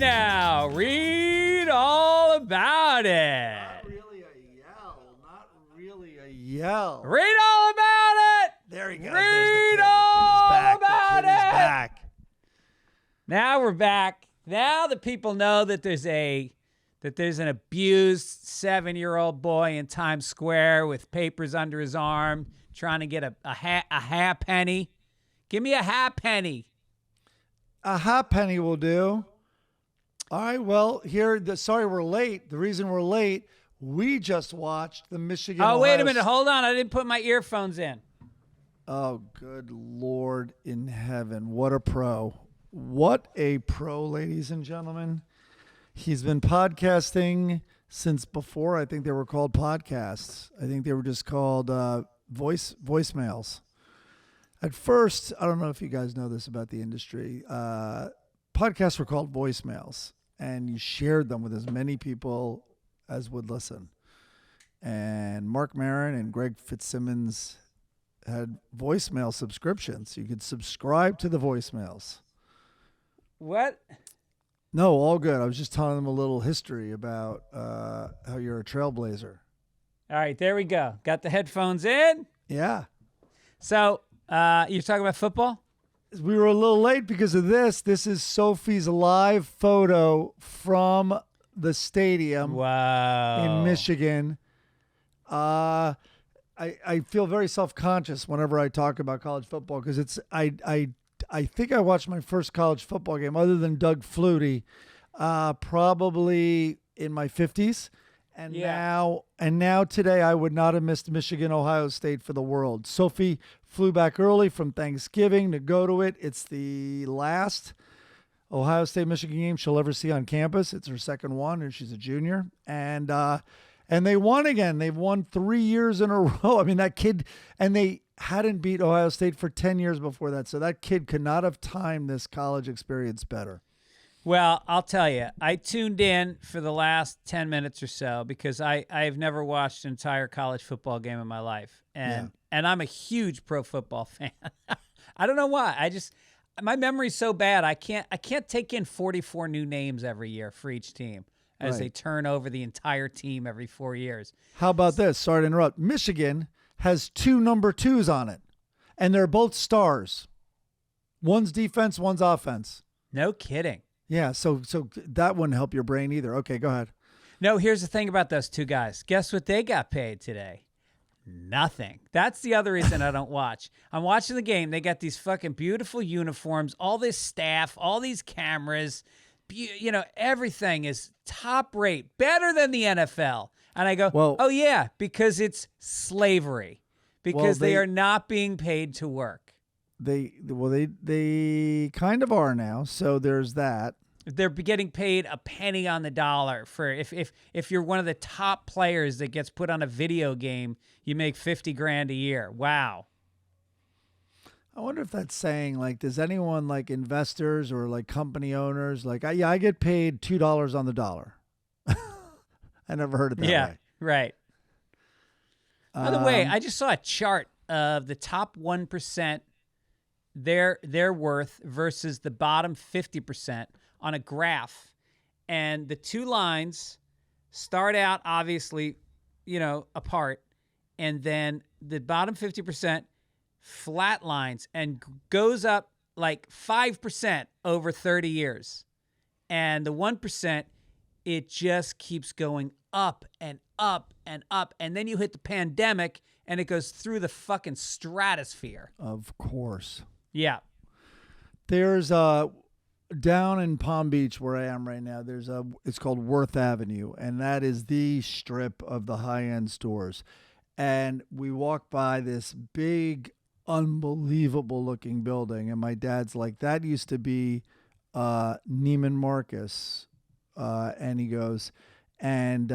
now, read all about it. Not really a yell. Not really a yell. Read all about it. There he goes. Read all about it. The kid is back. Now we're back. Now the people know that there's an abused 7-year-old boy in Times Square with papers under his arm trying to get a half penny. Give me a half penny. A half penny will do. All right, well, sorry we're late. The reason we're late, we just watched the Michigan. Oh, wait a minute. Hold on. I didn't put my earphones in. Oh, good Lord in heaven. What a pro. What a pro, ladies and gentlemen. He's been podcasting since before I think they were called podcasts. I think they were just called voicemails. At first, I don't know if you guys know this about the industry. Podcasts were called voicemails, and you shared them with as many people as would listen. And Mark Maron and Greg Fitzsimmons had voicemail subscriptions. You could subscribe to the voicemails. What? No, all good. I was just telling them a little history about how you're a trailblazer. All right, there we go. Got the headphones in. Yeah. So you're talking about football? We were a little late because of this. This is Sophie's live photo from the stadium in Michigan. I feel very self-conscious whenever I talk about college football because I think I watched my first college football game other than Doug Flutie probably in my 50s. And now today I would not have missed Michigan, Ohio State for the world. Sophie flew back early from Thanksgiving to go to it. It's the last Ohio State Michigan game she'll ever see on campus. It's her second one, and she's a junior. And they won again. They've won 3 years in a row. I mean, that kid, and they hadn't beat Ohio State for 10 years before that. So that kid could not have timed this college experience better. Well, I'll tell you, I tuned in for the last 10 minutes or so because I've never watched an entire college football game in my life. And I'm a huge pro football fan. I don't know why. My memory's so bad. I can't take in 44 new names every year for each team as they turn over the entire team every 4 years. How about this? Sorry to interrupt. Michigan has 2 number 2s on it, and they're both stars. One's defense, one's offense. No kidding. Yeah, so that wouldn't help your brain either. Okay, go ahead. No, here's the thing about those 2 guys. Guess what they got paid today? Nothing. That's the other reason I don't watch. I'm watching the game. They got these fucking beautiful uniforms, all this staff, all these cameras. Everything is top rate, better than the NFL. And I go, oh, yeah, because it's slavery, because they are not being paid to work. They kind of are now, so there's that. They're getting paid a penny on the dollar for if you're one of the top players that gets put on a video game, you make $50,000 a year. Wow. I wonder if that's saying, like, does anyone, like investors or like company owners, like, I get paid $2 on the dollar. I never heard it that way. Yeah, right. By the way, I just saw a chart of the top 1%, their worth versus the bottom 50% on a graph. And the 2 lines start out, obviously, apart. And then the bottom 50% flat lines and goes up like 5% over 30 years. And the 1%, it just keeps going up and up and up. And then you hit the pandemic and it goes through the fucking stratosphere. Of course. Yeah. There's down in Palm Beach where I am right now, it's called Worth Avenue, and that is the strip of the high-end stores. And we walk by this big, unbelievable looking building, and my dad's like, that used to be Neiman Marcus. And he goes, and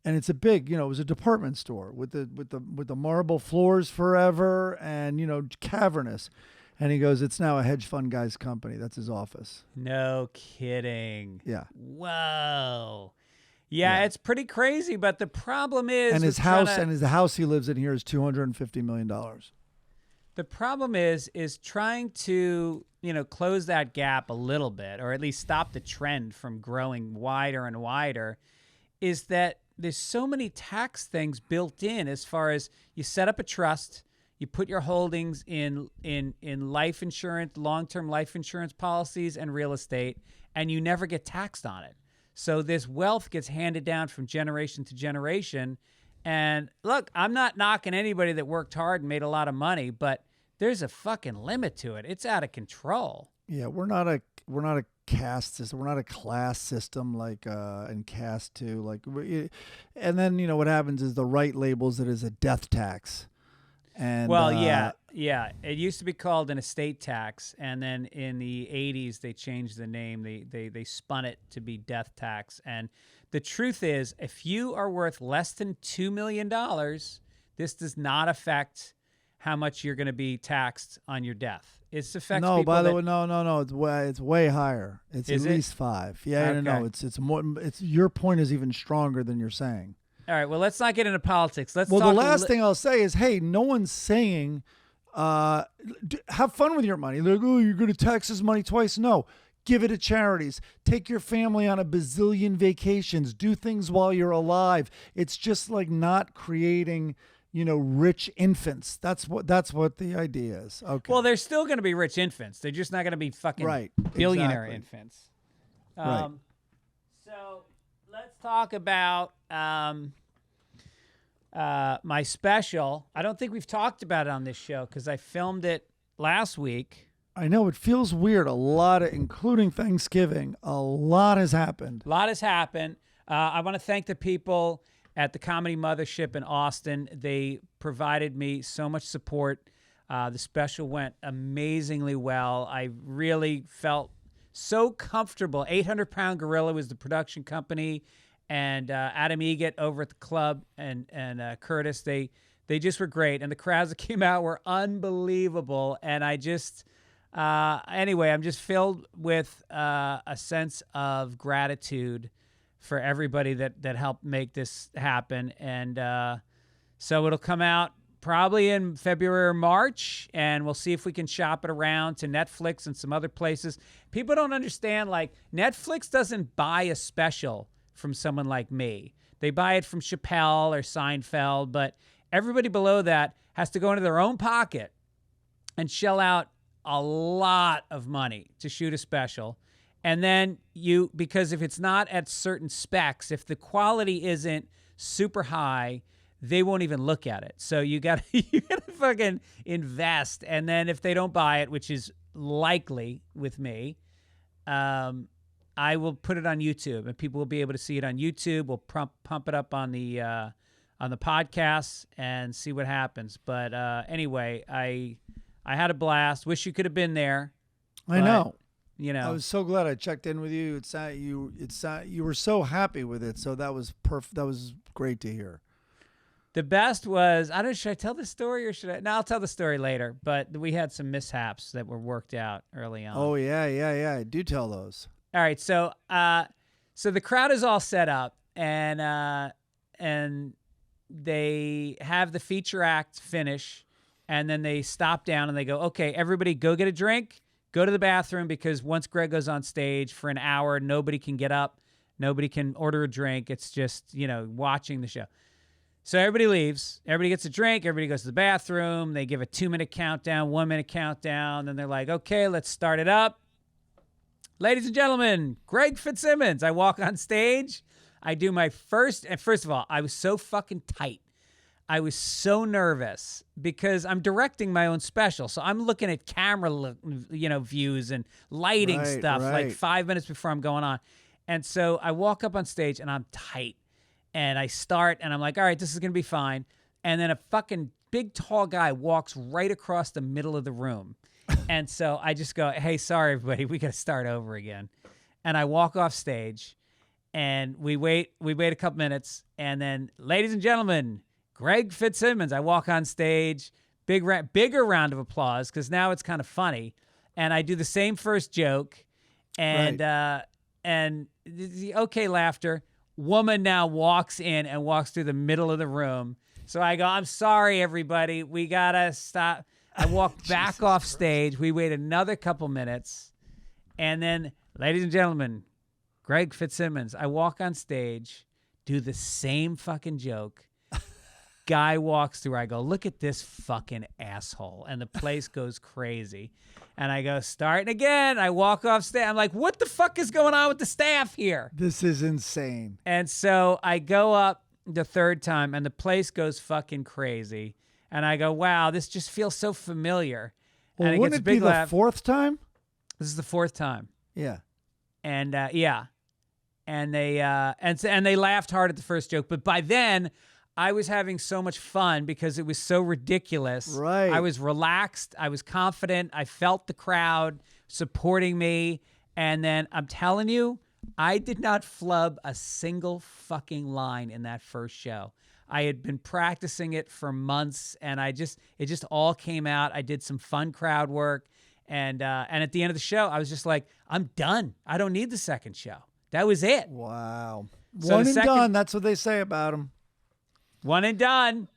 it's a big, it was a department store with the marble floors forever and, cavernous. And he goes, it's now a hedge fund guy's company. That's his office. No kidding. Yeah. Whoa. Yeah, it's pretty crazy. But the problem is, and his house he lives in here is $250 million. The problem is trying to, close that gap a little bit, or at least stop the trend from growing wider and wider, is that there's so many tax things built in as far as you set up a trust, you put your holdings in life insurance, long-term life insurance policies and real estate, and you never get taxed on it. So this wealth gets handed down from generation to generation. And look, I'm not knocking anybody that worked hard and made a lot of money, but there's a fucking limit to it. It's out of control. Yeah, we're not a caste system. We're not a class system like in caste too. And then what happens is the right labels it as a death tax. And yeah. It used to be called an estate tax, and then in the 80s they changed the name. They spun it to be death tax. And the truth is, if you are worth less than $2 million, this does not affect how much you're going to be taxed on your death. It affects no. People by the way, no. It's way higher. It's at least 5. Yeah, okay. No. It's more. It's your point is even stronger than you're saying. All right. Well, let's not get into politics. Let's. Well, the last thing I'll say is, hey, no one's saying, have fun with your money. They're like, oh, you're going to tax this money twice. No. Give it to charities. Take your family on a bazillion vacations. Do things while you're alive. It's just like not creating, rich infants. That's what the idea is. Okay. Well, they're still going to be rich infants. They're just not going to be fucking billionaire infants. Right. So let's talk about my special. I don't think we've talked about it on this show because I filmed it last week. I know it feels weird. Including Thanksgiving, a lot has happened. I want to thank the people at the Comedy Mothership in Austin. They provided me so much support. The special went amazingly well. I really felt so comfortable. 800-Pound Gorilla was the production company, and Adam Egget over at the club and Curtis. They just were great, and the crowds that came out were unbelievable. And I just anyway, I'm just filled with a sense of gratitude for everybody that helped make this happen. And so it'll come out probably in February or March, and we'll see if we can shop it around to Netflix and some other places. People don't understand, Netflix doesn't buy a special from someone like me. They buy it from Chappelle or Seinfeld, but everybody below that has to go into their own pocket and shell out a lot of money to shoot a special. And then because if it's not at certain specs, if the quality isn't super high, they won't even look at it. So you gotta fucking invest. And then if they don't buy it, which is likely with me, I will put it on YouTube, and people will be able to see it on YouTube. We'll pump it up on the podcast and see what happens. But anyway, I had a blast. Wish you could have been there. I know. I was so glad I checked in with you. You were so happy with it. So that was perfect. That was great to hear. The best was, should I tell the story or should I? No, I'll tell the story later. But we had some mishaps that were worked out early on. Oh, yeah. Do tell those. All right. So the crowd is all set up, and they have the feature act finish, and then they stop down and they go, okay, everybody go get a drink, go to the bathroom, because once Greg goes on stage for an hour, nobody can get up, nobody can order a drink. It's just, watching the show. So everybody leaves. Everybody gets a drink. Everybody goes to the bathroom. They give a 2-minute countdown, 1-minute countdown. Then they're like, okay, let's start it up. Ladies and gentlemen, Greg Fitzsimmons. I walk on stage. I do my first of all, I was so fucking tight. I was so nervous because I'm directing my own special. So I'm looking at camera, views and lighting stuff like 5 minutes before I'm going on. And so I walk up on stage and I'm tight. And I start, and I'm like, all right, this is going to be fine. And then a fucking big, tall guy walks right across the middle of the room. And so I just go, hey, sorry, everybody, we got to start over again. And I walk off stage, and we wait a couple minutes. And then, ladies and gentlemen, Greg Fitzsimmons. I walk on stage, bigger round of applause, because now it's kind of funny. And I do the same first joke, and the okay laughter. Woman now walks in and walks through the middle of the room. So I go, I'm sorry, everybody. We got to stop. I walked back off stage. We wait another couple minutes. And then, ladies and gentlemen, Greg Fitzsimmons. I walk on stage, do the same fucking joke. Guy walks through. I go, look at this fucking asshole. And the place goes crazy. And I go, starting again. I walk off stage. I'm like, what the fuck is going on with the staff here? This is insane. And so I go up the third time, and the place goes fucking crazy. And I go, wow, this just feels so familiar. Well, and wouldn't it be the fourth time? This is the fourth time. Yeah. And yeah. And they and they laughed hard at the first joke. But by then, I was having so much fun because it was so ridiculous. Right. I was relaxed. I was confident. I felt the crowd supporting me. And then I'm telling you, I did not flub a single fucking line in that first show. I had been practicing it for months, and it just all came out. I did some fun crowd work. And at the end of the show, I was just like, I'm done. I don't need the second show. That was it. Wow. So One and done. That's what they say about them. One and done.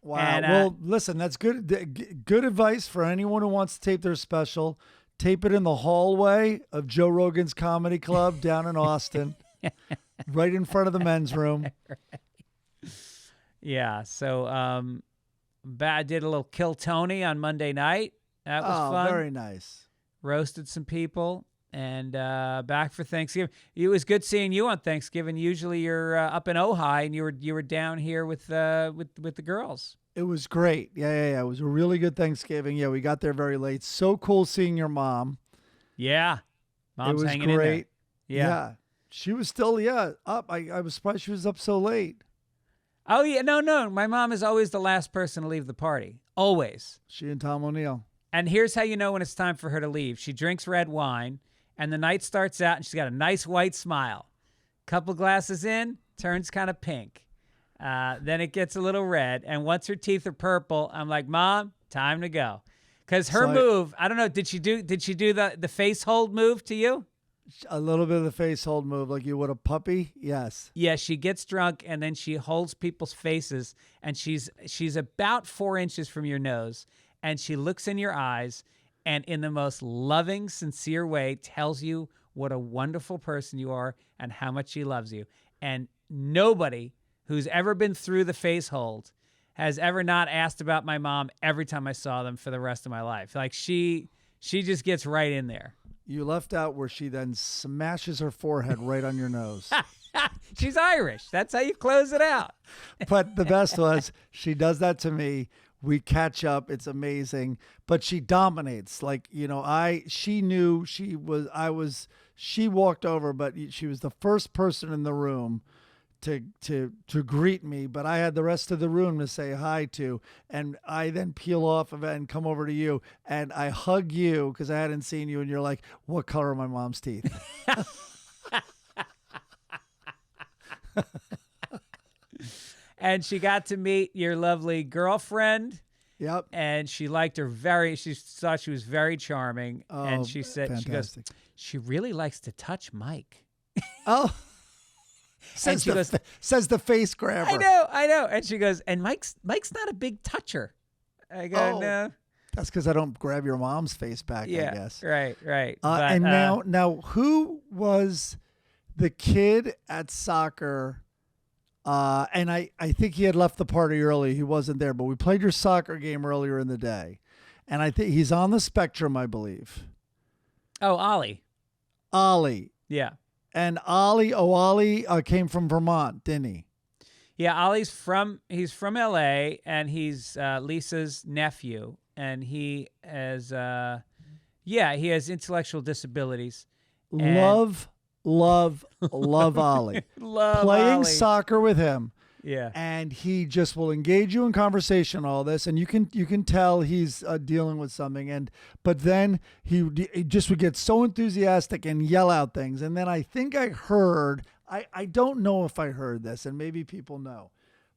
Wow. And, well, listen, that's good. Good advice for anyone who wants to tape their special. Tape it in the hallway of Joe Rogan's Comedy Club down in Austin, right in front of the men's room. Yeah. So I did a little Kill Tony on Monday night. That was fun. Very nice. Roasted some people. And back for Thanksgiving. It was good seeing you on Thanksgiving. Usually you're up in Ojai, and you were down here with the girls. It was great. Yeah. It was a really good Thanksgiving. Yeah, we got there very late. So cool seeing your mom. Yeah, mom's hanging great. in there. Yeah, she was still up. I was surprised she was up so late. Oh yeah, no. My mom is always the last person to leave the party. Always. She and Tom O'Neill. And here's how you know when it's time for her to leave. She drinks red wine. And the night starts out, and she's got a nice white smile. Couple glasses in, turns kind of pink. Then it gets a little red. And once her teeth are purple, I'm like, Mom, time to go. Because her move, I don't know, did she do the face hold move to you? A little bit of the face hold move, like you would a puppy. Yes. Yeah, she gets drunk, and then she holds people's faces, and she's about 4 inches from your nose, and she looks in your eyes, and in the most loving, sincere way tells you what a wonderful person you are and how much she loves you. And nobody who's ever been through the face hold has ever not asked about my mom every time I saw them for the rest of my life. Like she just gets right in there. You left out where she then smashes her forehead right on your nose. She's Irish. That's how you close it out. But the best was she does that to me. We catch up. It's amazing. But she dominates. Like, she knew she walked over, but she was the first person in the room to greet me. But I had the rest of the room to say hi to. And I then peel off of it and come over to you. And I hug you because I hadn't seen you. And you're like, what color are my mom's teeth? And she got to meet your lovely girlfriend. Yep. And she liked her she thought she was very charming. Oh, and she said, fantastic. she really likes to touch Mike. Oh, says the face grabber. I know. And she goes, and Mike's not a big toucher. I go, no. That's because I don't grab your mom's face back, I guess. Right. And now who was the kid at soccer? And I think he had left the party early. He wasn't there, but we played your soccer game earlier in the day. And I think he's on the spectrum, I believe. Oh, Ollie. Ollie. Yeah. And Ollie came from Vermont, didn't he? Yeah, he's from LA, and he's Lisa's nephew, and he has intellectual disabilities. Love Ollie. Playing soccer with him. Yeah. And he just will engage you in conversation, all this, and you can tell he's dealing with something. But then he just would get so enthusiastic and yell out things. And then I think I heard, I don't know if I heard this, and maybe people know,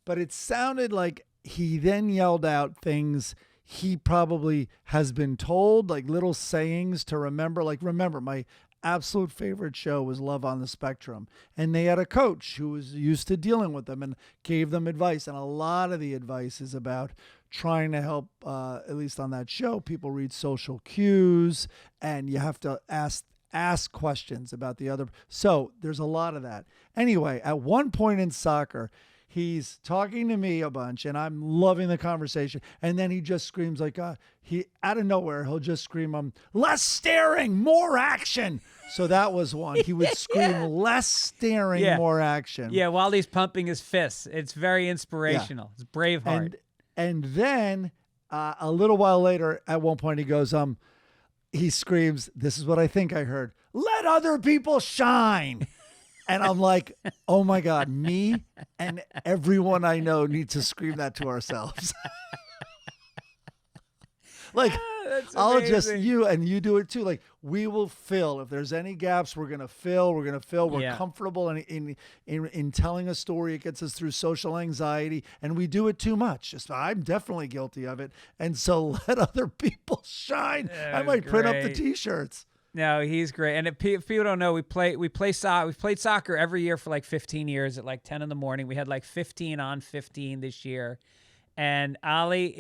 but it sounded like he then yelled out things he probably has been told, like little sayings to remember. Like, remember, my absolute favorite show was Love on the Spectrum, and they had a coach who was used to dealing with them and gave them advice, and a lot of the advice is about trying to help, at least on that show, people read social cues, and you have to ask questions about the other. So there's a lot of that. Anyway, at one point in soccer, he's talking to me a bunch, and I'm loving the conversation. And then he just screams like, he out of nowhere, he'll just scream, less staring, more action. So that was one. He would scream, less staring, more action. Yeah, while he's pumping his fists. It's very inspirational. It's Braveheart. And then a little while later, at one point, he goes, he screams, this is what I think I heard, let other people shine. And I'm like, oh my God, me and everyone I know need to scream that to ourselves. Like, I'll just, you do it too. Like, we will fill. If there's any gaps, we're going to fill. We're comfortable in telling a story. It gets us through social anxiety, and we do it too much. I'm definitely guilty of it. And so let other people shine. I might print up the T-shirts. No, he's great. And if people don't know, we've played soccer every year for like 15 years at like 10 in the morning. We had like 15 on 15 this year. And Ali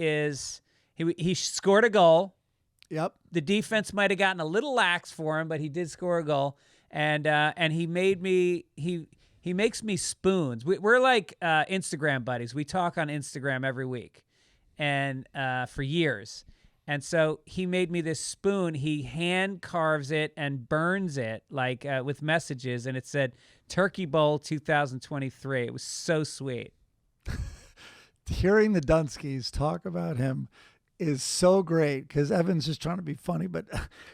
he scored a goal. Yep. The defense might have gotten a little lax for him, but he did score a goal. And he makes me spoons. We're like Instagram buddies. We talk on Instagram every week and for years. And so he made me this spoon. He hand carves it and burns it like with messages, and it said Turkey Bowl 2023. It was so sweet. Hearing the Dunskys talk about him is so great because Evan's just trying to be funny. But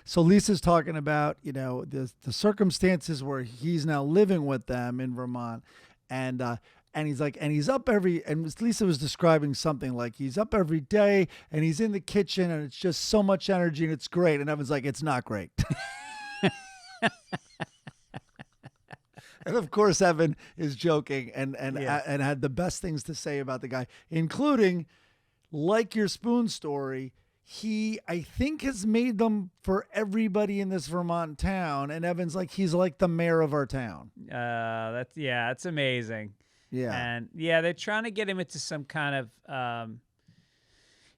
so Lisa's talking about, the circumstances where he's now living with them in Vermont, and he's like, and he's up and Lisa was describing something like he's up every day and he's in the kitchen and it's just so much energy and it's great. And Evan's like, it's not great. And of course, Evan is joking and had the best things to say about the guy, including, like your spoon story, he, I think, has made them for everybody in this Vermont town. And Evan's like, he's like the mayor of our town. That's amazing. Yeah. And they're trying to get him into some kind of,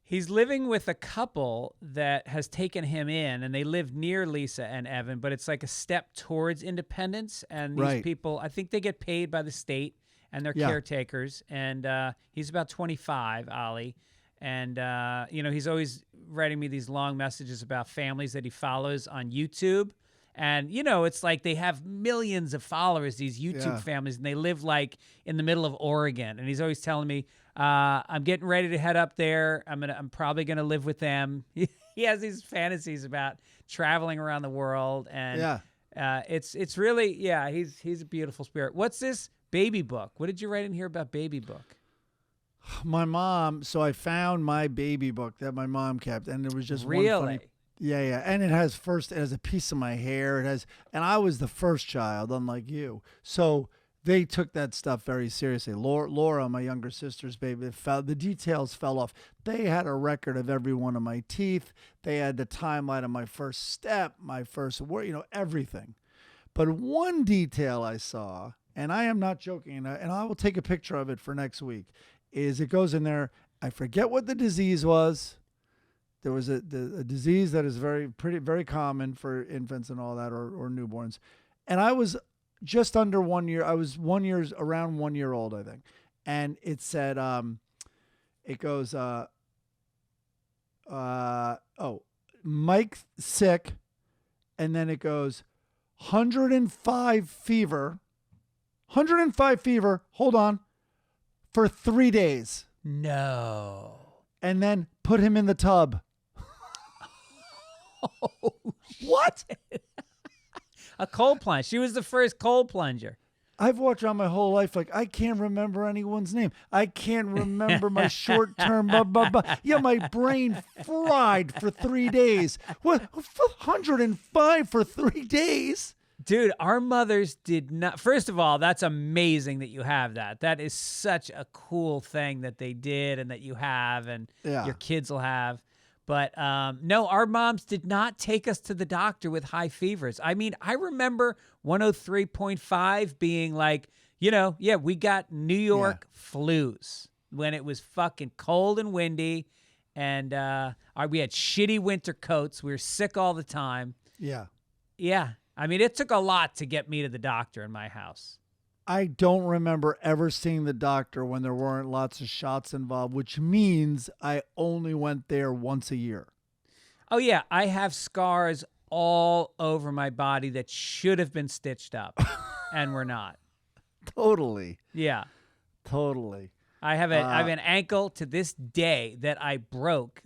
he's living with a couple that has taken him in, and they live near Lisa and Evan, but it's like a step towards independence. And these people, I think they get paid by the state and they're caretakers. And he's about 25, Ali. And, he's always writing me these long messages about families that he follows on YouTube. And, it's like they have millions of followers, these YouTube families, and they live like in the middle of Oregon. And he's always telling me, I'm getting ready to head up there. I'm probably going to live with them. He has these fantasies about traveling around the world. And it's really, he's a beautiful spirit. What's this baby book? What did you write in here about baby book? My mom. So I found my baby book that my mom kept, and it was just really one funny. Yeah. And it has a piece of my hair. And I was the first child, unlike you. So they took that stuff very seriously. Laura, my younger sister's baby, the details fell off. They had a record of every one of my teeth. They had the timeline of my first step, my first word, everything. But one detail I saw, and I am not joking, and I will take a picture of it for next week, is it goes in there. I forget what the disease was. There was a disease that is very common for infants and all that, or newborns. And I was just under 1 year. I was around 1 year old, I think. And it said, it goes, Mike sick. And then it goes 105 fever, hold on, for 3 days. No. And then put him in the tub. Oh, what? A cold plunge. She was the first cold plunger. I've walked around my whole life like I can't remember anyone's name. I can't remember my short-term blah, blah, blah. Yeah, my brain fried for 3 days. What? 105 for 3 days? Dude, our mothers did not. First of all, that's amazing that you have that. That is such a cool thing that they did and that you have and your kids will have. But no, our moms did not take us to the doctor with high fevers. I mean, I remember 103.5 being like, we got New York flus. when it was fucking cold and windy, and we had shitty winter coats. We were sick all the time. Yeah. Yeah. I mean, it took a lot to get me to the doctor in my house. I don't remember ever seeing the doctor when there weren't lots of shots involved, which means I only went there once a year. Oh, yeah. I have scars all over my body that should have been stitched up and were not. Totally. Yeah. Totally. I have an ankle to this day that I broke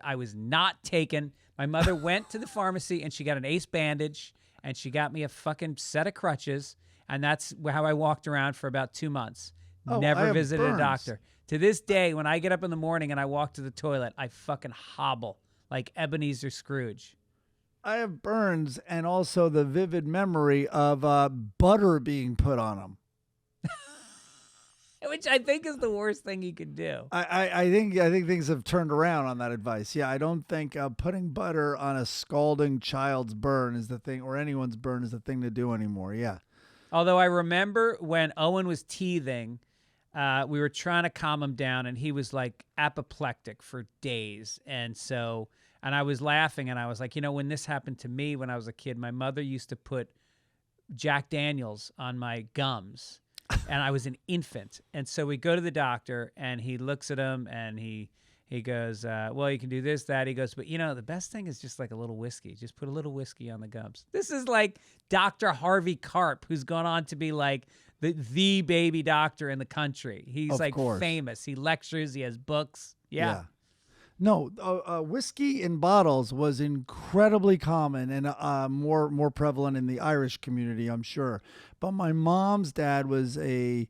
I was not taken. My mother went to the pharmacy and she got an ace bandage and she got me a fucking set of crutches. And that's how I walked around for about 2 months. Never visited a doctor. To this day, when I get up in the morning and I walk to the toilet, I fucking hobble like Ebenezer Scrooge. I have burns and also the vivid memory of butter being put on them. Which I think is the worst thing you could do. I think things have turned around on that advice. Yeah, I don't think putting butter on a scalding child's burn is the thing, or anyone's burn is the thing to do anymore. Yeah. Although I remember when Owen was teething, we were trying to calm him down, and he was like apoplectic for days. And I was laughing, and I was like, when this happened to me when I was a kid, my mother used to put Jack Daniels on my gums, and I was an infant. And so we go to the doctor, and he looks at him, and he goes, well, you can do this, that. He goes, but the best thing is just like a little whiskey. Just put a little whiskey on the gums. This is like Dr. Harvey Karp, who's gone on to be like the baby doctor in the country. He's famous. He lectures. He has books. Yeah. No, whiskey in bottles was incredibly common and more prevalent in the Irish community, I'm sure. But my mom's dad was a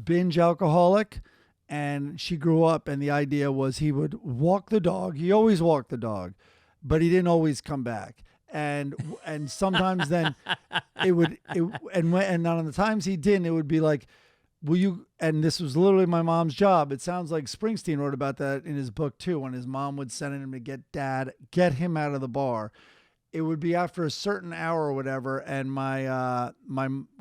binge alcoholic. And she grew up, and the idea was he would walk the dog. He always walked the dog, but he didn't always come back. And sometimes then and on the times he didn't, it would be like, will you? And this was literally my mom's job. It sounds like Springsteen wrote about that in his book too. When his mom would send him to get him out of the bar. It would be after a certain hour or whatever, and my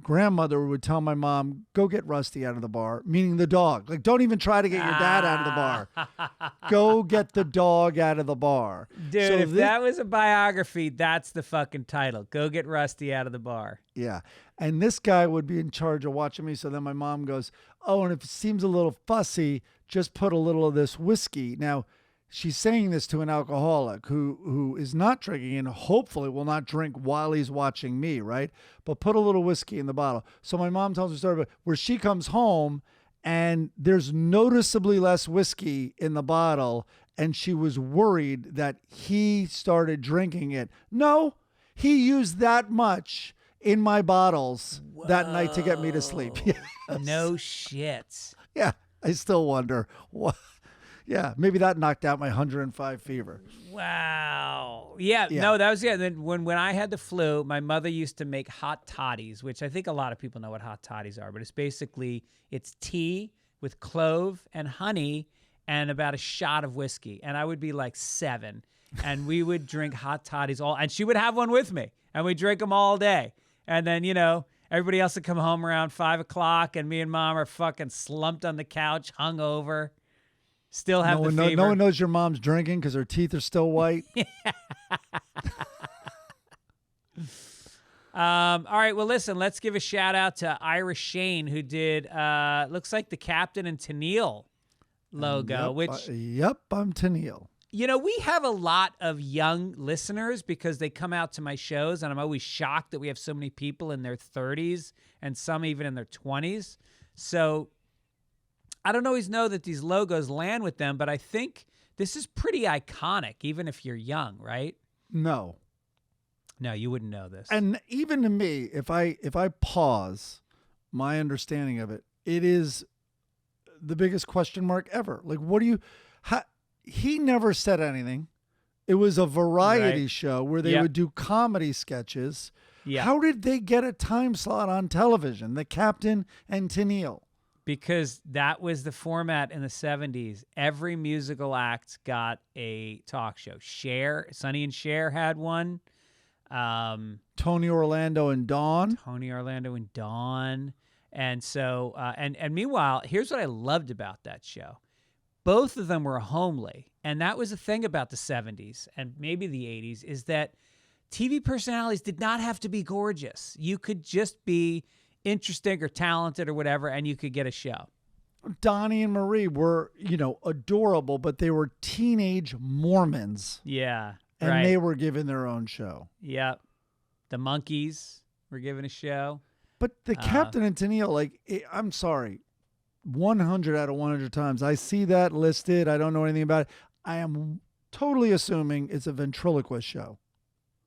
grandmother would tell my mom, go get Rusty out of the bar, meaning the dog. Like, don't even try to get your dad out of the bar. Go get the dog out of the bar. Dude, so if that was a biography, that's the fucking title. Go get Rusty out of the bar. Yeah. And this guy would be in charge of watching me, so then my mom goes, oh, and if it seems a little fussy, just put a little of this whiskey. Now, she's saying this to an alcoholic who is not drinking and hopefully will not drink while he's watching me, right? But put a little whiskey in the bottle. So my mom tells a story about where she comes home and there's noticeably less whiskey in the bottle, and she was worried that he started drinking it. No, he used that much in my bottles that night to get me to sleep. Yes. No shit. Yeah, I still wonder what. Yeah, maybe that knocked out my 105 fever. Wow. Yeah. No, that was Then when I had the flu, my mother used to make hot toddies, which I think a lot of people know what hot toddies are, but it's tea with clove and honey and about a shot of whiskey. And I would be like 7, and we would drink hot toddies and she would have one with me, and we'd drink them all day. And then, everybody else would come home around 5 o'clock, and me and mom are fucking slumped on the couch, hungover. Still have the fever. No one knows your mom's drinking because her teeth are still white. All right. Well, listen, let's give a shout out to Ira Shane, who did, looks like the Captain and Tennille logo, I'm Tennille. We have a lot of young listeners because they come out to my shows, and I'm always shocked that we have so many people in their 30s and some even in their 20s. So I don't always know that these logos land with them, but I think this is pretty iconic, even if you're young, right? No, you wouldn't know this. And even to me, if I pause my understanding of it, it is the biggest question mark ever. Like, he never said anything. It was a variety show where they would do comedy sketches. Yeah. How did they get a time slot on television? The Captain and Tennille. Because that was the format in the 70s. Every musical act got a talk show. Sonny and Cher had one. Tony Orlando and Dawn. And so, and meanwhile, here's what I loved about that show. Both of them were homely. And that was the thing about the 70s and maybe the 80s is that TV personalities did not have to be gorgeous. You could just be interesting or talented or whatever, and you could get a show. Donnie and Marie were, adorable, but they were teenage Mormons. Yeah. And they were given their own show. Yep. The Monkees were given a show. But the Captain and Tennille, I'm sorry, 100 out of 100 times, I see that listed. I don't know anything about it. I am totally assuming it's a ventriloquist show.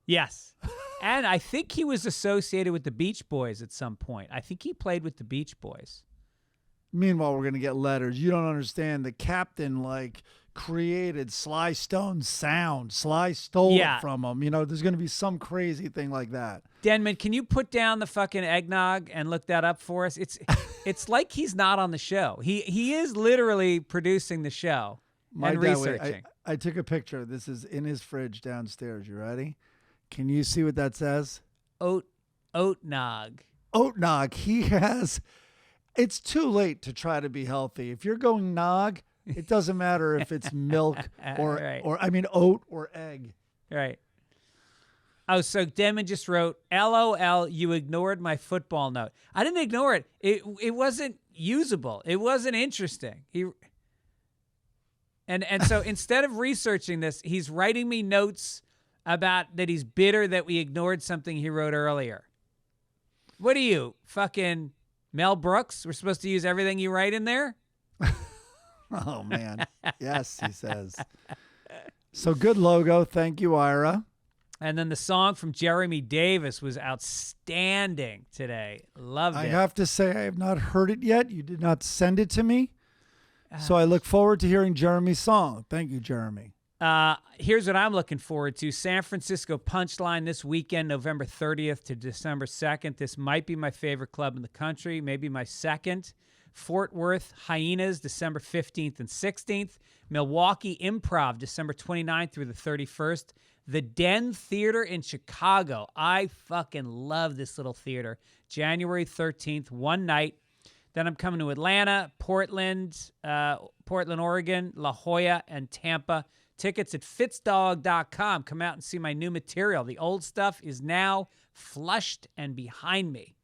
Yes. And I think he was associated with the Beach Boys at some point. I think he played with the Beach Boys. Meanwhile, we're going to get letters. You don't understand. The Captain, created Sly Stone's sound. Sly stole it from him. There's going to be some crazy thing like that. Denman, can you put down the fucking eggnog and look that up for us? It's like he's not on the show. He is literally producing the show and researching. I took a picture. This is in his fridge downstairs. You ready? Can you see what that says? Oatnog. Oatnog. He has... It's too late to try to be healthy. If you're going nog, it doesn't matter if it's milk or oat or egg. Right. Oh, so Denman just wrote, LOL, you ignored my football note. I didn't ignore it. It wasn't usable. It wasn't interesting. And so instead of researching this, he's writing me notes about that he's bitter that we ignored something he wrote earlier. What are you, fucking Mel Brooks? We're supposed to use everything you write in there? Oh, man. Yes, he says. So good logo. Thank you, Ira. And then the song from Jeremy Davis was outstanding today. Loved it. I have to say I have not heard it yet. You did not send it to me. So I look forward to hearing Jeremy's song. Thank you, Jeremy. Here's what I'm looking forward to. San Francisco Punchline this weekend, November 30th to December 2nd. This might be my favorite club in the country, maybe my second. Fort Worth Hyenas, December 15th and 16th. Milwaukee Improv, December 29th through the 31st. The Den Theater in Chicago. I fucking love this little theater. January 13th, one night. Then I'm coming to Atlanta, Portland, Oregon, La Jolla, and Tampa. Tickets at fitzdog.com. Come out and see my new material. The old stuff is now flushed and behind me.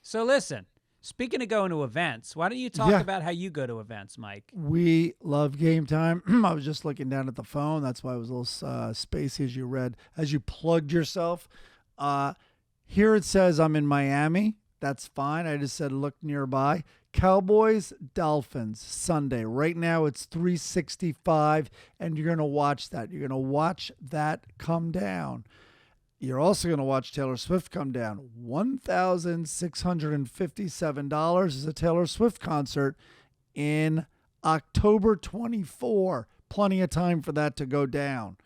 So listen, speaking of going to events, why don't you talk about how you go to events, Mike? We love Game Time. I was just looking down at the phone. That's why it was a little spacey as you plugged yourself. Here it says I'm in Miami. That's fine. I just said look nearby. Cowboys, Dolphins, Sunday. Right now it's 365, and you're going to watch that. You're going to watch that come down. You're also going to watch Taylor Swift come down. $1,657 is a Taylor Swift concert in October 24. Plenty of time for that to go down.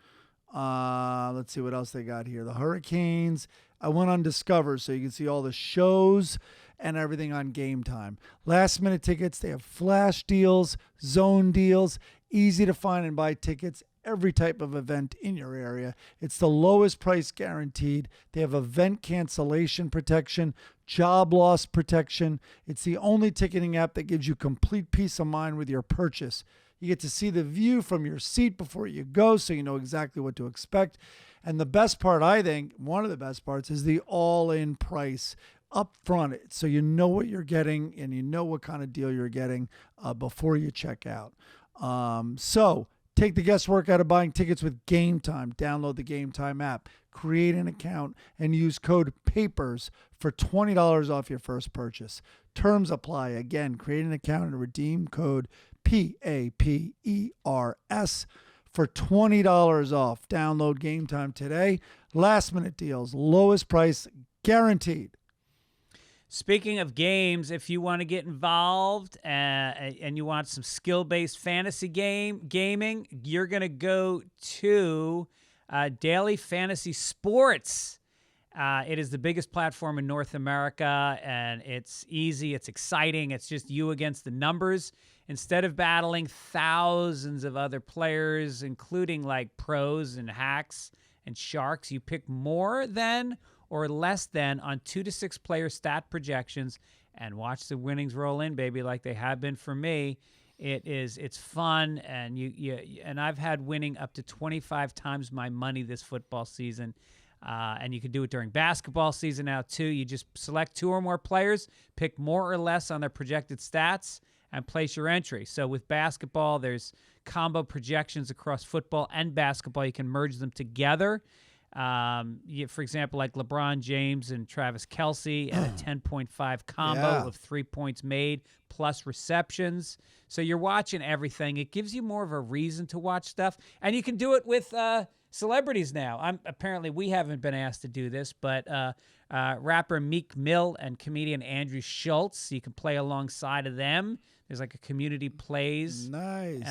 Let's see what else they got here. The Hurricanes. I went on Discover so you can see all the shows and everything on Game Time. Last minute tickets. They have flash deals, zone deals, easy to find and buy tickets. Every type of event in your area. It's the lowest price guaranteed. They have event cancellation protection, job loss protection. It's the only ticketing app that gives you complete peace of mind with your purchase. You get to see the view from your seat before you go, so you know exactly what to expect. And the best part, I think, one of the best parts, is the all-in price up front. So you know what you're getting and you know what kind of deal you're getting before you check out. So take the guesswork out of buying tickets with Game Time. Download the Game Time app, create an account, and use code PAPERS for $20 off your first purchase. Terms apply. Again, create an account and redeem code PAPERS for $20 off. Download Game Time today. Last minute deals, lowest price guaranteed. Speaking of games, if you want to get involved and you want some skill-based fantasy gaming, you're going to go to Daily Fantasy Sports. It is the biggest platform in North America, and it's easy. It's exciting. It's just you against the numbers. Instead of battling thousands of other players, including like pros and hacks and sharks, you pick more than or less than on 2 to 6 player stat projections and watch the winnings roll in, baby, like they have been for me. It's fun, and and I've had winning up to 25 times my money this football season. And you can do it during basketball season now, too. You just select 2 or more players, pick more or less on their projected stats, and place your entry. So with basketball, there's combo projections across football and basketball. You can merge them together. For example, like LeBron James and Travis Kelce at a 10.5 combo of 3 points made plus receptions. So you're watching everything. It gives you more of a reason to watch stuff. And you can do it with celebrities now. Apparently, we haven't been asked to do this, but rapper Meek Mill and comedian Andrew Schultz, you can play alongside of them. There's like a community plays. Nice.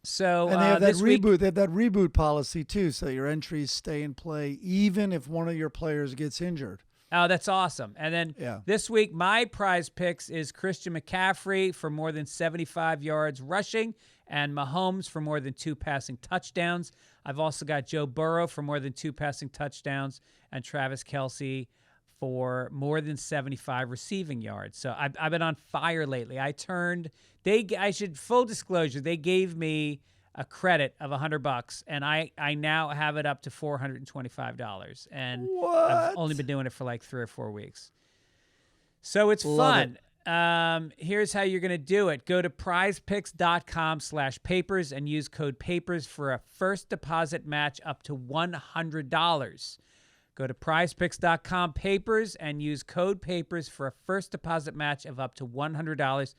So and they have that week, reboot. They have that reboot policy too, so your entries stay in play even if one of your players gets injured. Oh, that's awesome. And then this week, my prize picks is Christian McCaffrey for more than 75 yards rushing and Mahomes for more than 2 passing touchdowns. I've also got Joe Burrow for more than 2 passing touchdowns and Travis Kelce for more than 75 receiving yards. So I've been on fire lately. Full disclosure, they gave me a credit of $100, and I now have it up to $425. And I've only been doing it for like 3 or 4 weeks. So it's fun. Here's how you're going to do it. Go to prizepicks.com/papers and use code PAPERS for a first deposit match up to $100. Go to prizepicks.com/papers and use code PAPERS for a first deposit match of up to $100.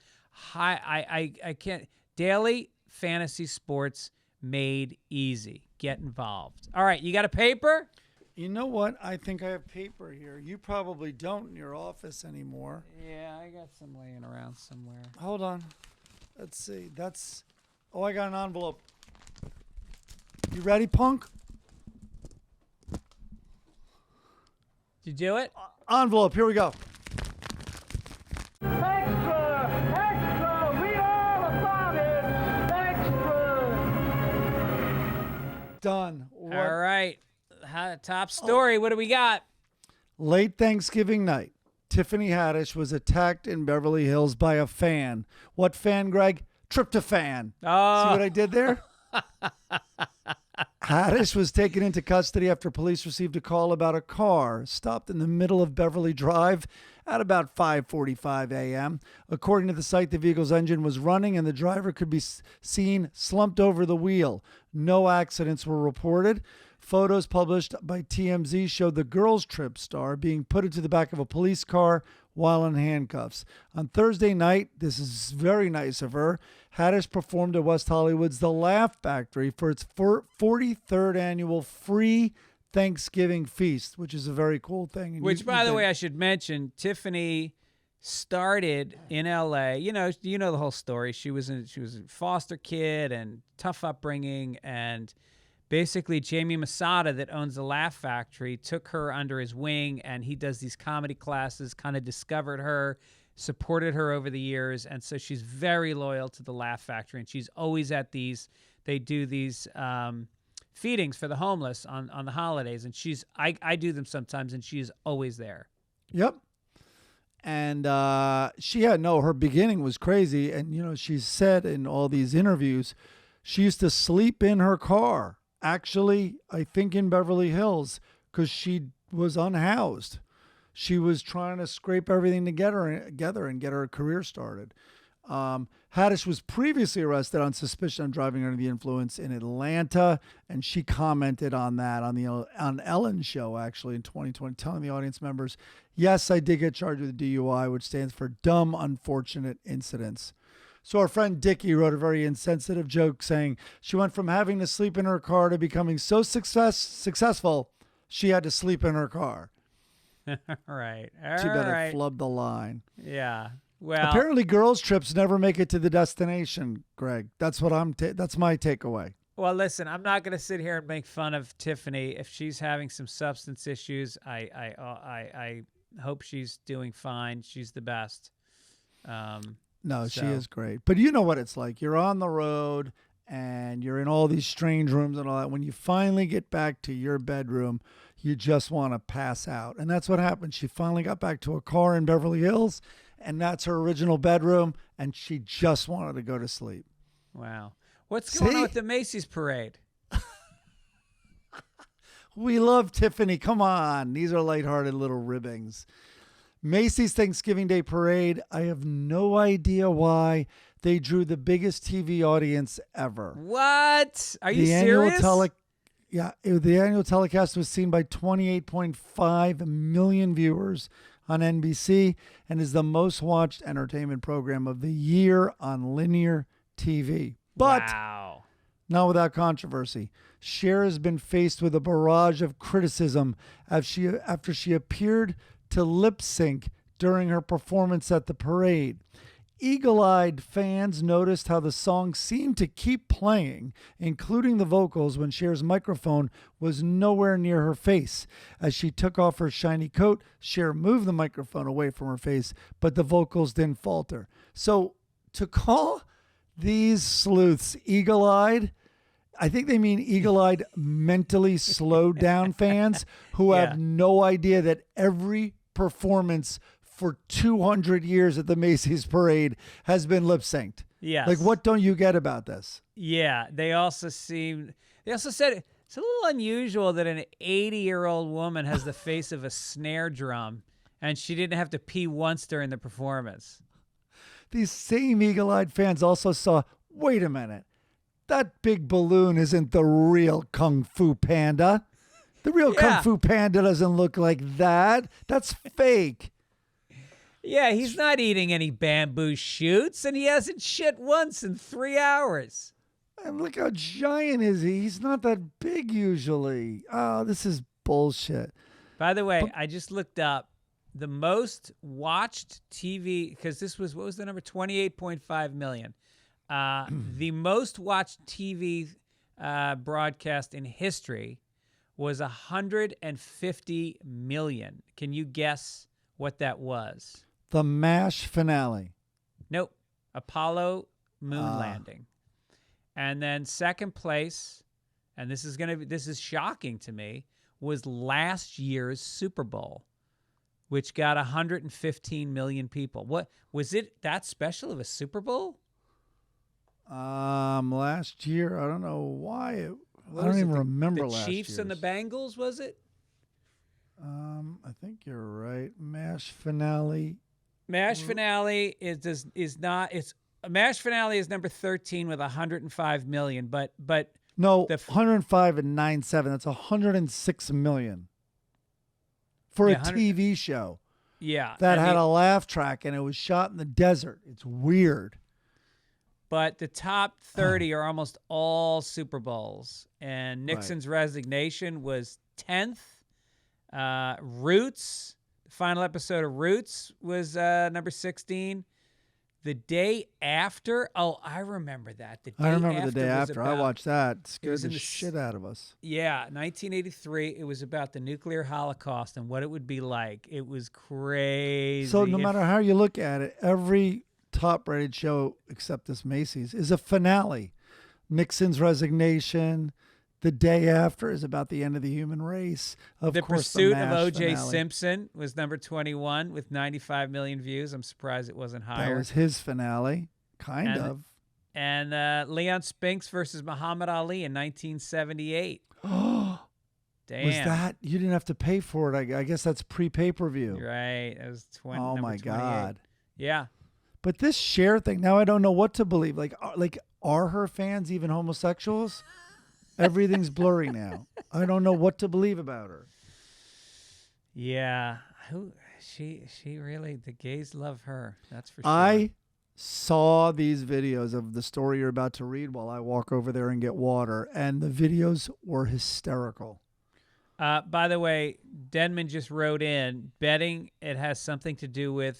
I can't. Daily fantasy sports made easy. Get involved. All right, you got a paper? You know what? I think I have paper here. You probably don't in your office anymore. Yeah, I got some laying around somewhere. Hold on. Let's see. I got an envelope. You ready, punk? Did you do it? Envelope. Here we go. Extra! Read all about it! Extra! Done. All right. Top story. What do we got? Late Thanksgiving night, Tiffany Haddish was attacked in Beverly Hills by a fan. What fan, Greg? Tryptophan. Oh. See what I did there? Haddish was taken into custody after police received a call about a car stopped in the middle of Beverly Drive at about 5:45 a.m. According to the site, the vehicle's engine was running and the driver could be seen slumped over the wheel. No accidents were reported. Photos published by TMZ showed the Girls Trip star being put into the back of a police car while in handcuffs. On Thursday night, this is very nice of her, Haddish performed at West Hollywood's The Laugh Factory for its 43rd annual free Thanksgiving feast, which is a very cool thing. Which, by the way, I should mention, Tiffany started in L.A. You know the whole story. She was a foster kid and tough upbringing, and basically Jamie Masada, that owns the Laugh Factory, took her under his wing, and he does these comedy classes, kind of discovered her, supported her over the years, and so she's very loyal to the Laugh Factory, and she's always at these. They do these feedings for the homeless on the holidays, and I do them sometimes, and she's always there. Yep. And her beginning was crazy, and she's said in all these interviews, she used to sleep in her car. Actually, I think in Beverly Hills, because she was unhoused. She was trying to scrape everything together and get her career started. Haddish was previously arrested on suspicion of driving under the influence in Atlanta, and she commented on that on Ellen's show, actually, in 2020, telling the audience members, yes, I did get charged with DUI, which stands for dumb, unfortunate incidents. So our friend Dickie wrote a very insensitive joke saying she went from having to sleep in her car to becoming so successful, she had to sleep in her car. Right. Too bad I flubbed the line. Yeah. Well, apparently girls' trips never make it to the destination, Greg. That's what that's my takeaway. Well, listen, I'm not going to sit here and make fun of Tiffany. If she's having some substance issues, I hope she's doing fine. She's the best. No, she is great. But you know what it's like. You're on the road and you're in all these strange rooms and all that. When you finally get back to your bedroom, you just want to pass out. And that's what happened. She finally got back to a car in Beverly Hills, and that's her original bedroom, and she just wanted to go to sleep. Wow. What's going on with the Macy's parade? We love Tiffany. Come on. These are lighthearted little ribbings. Macy's Thanksgiving Day Parade. I have no idea why they drew the biggest TV audience ever. What? Are you serious? The annual telecast was seen by 28.5 million viewers on NBC and is the most watched entertainment program of the year on linear TV. But wow. Not without controversy. Cher has been faced with a barrage of criticism after she appeared to lip sync during her performance at the parade. Eagle-eyed fans noticed how the song seemed to keep playing, including the vocals, when Cher's microphone was nowhere near her face. As she took off her shiny coat, Cher moved the microphone away from her face, but the vocals didn't falter. So to call these sleuths eagle-eyed, I think they mean eagle-eyed, mentally slowed down fans who have no idea that every performance for 200 years at the Macy's parade has been lip-synced. Yes. Like, what don't you get about this? Yeah. They also said it's a little unusual that an 80-year-old woman has the face of a snare drum and she didn't have to pee once during the performance. These same eagle-eyed fans also saw, wait a minute, that big balloon isn't the real Kung Fu Panda. The real Kung Fu Panda doesn't look like that. That's fake. Yeah, he's not eating any bamboo shoots, and he hasn't shit once in 3 hours. And look how giant is he. He's not that big usually. Oh, this is bullshit. By the way, I just looked up the most watched TV, because this was, what was the number? 28.5 million. The most watched TV broadcast in history was 150 million. Can you guess what that was? The MASH finale. Nope. Apollo moon landing. And then second place, and this is shocking to me, was last year's Super Bowl, which got 115 million people. What was it that special of a Super Bowl? Last year, I don't know why. I don't even remember last year. The Chiefs and the Bengals, was it? I think you're right. MASH finale. MASH finale MASH finale is number 13 with 105 million, but no, 105 and 97. That's 106 million for a TV show. Yeah, that had a laugh track and it was shot in the desert. It's weird. But the top 30 are almost all Super Bowls, and Nixon's resignation was 10th. Roots, the final episode of Roots was number 16. The Day After, I remember that. I remember The Day After. I watched that. It scared the shit out of us. Yeah, 1983. It was about the nuclear holocaust and what it would be like. It was crazy. So no matter how you look at it, every top-rated show except this Macy's is a finale. Nixon's resignation. The Day After is about the end of the human race. The Pursuit of O.J. Simpson was number 21 with 95 million views. I'm surprised it wasn't higher. That was his finale, kind of. And Leon Spinks versus Muhammad Ali in 1978. Oh, damn. Was that? You didn't have to pay for it. I guess that's pre-pay-per-view. Right. It was 20. Oh, my 28. God. Yeah. But this Cher thing, now I don't know what to believe. Like, are her fans even homosexuals? Everything's blurry now. I don't know what to believe about her. Yeah. She really, the gays love her. That's for sure. I saw these videos of the story you're about to read while I walk over there and get water, and the videos were hysterical. By the way, Denman just wrote in, betting has something to do with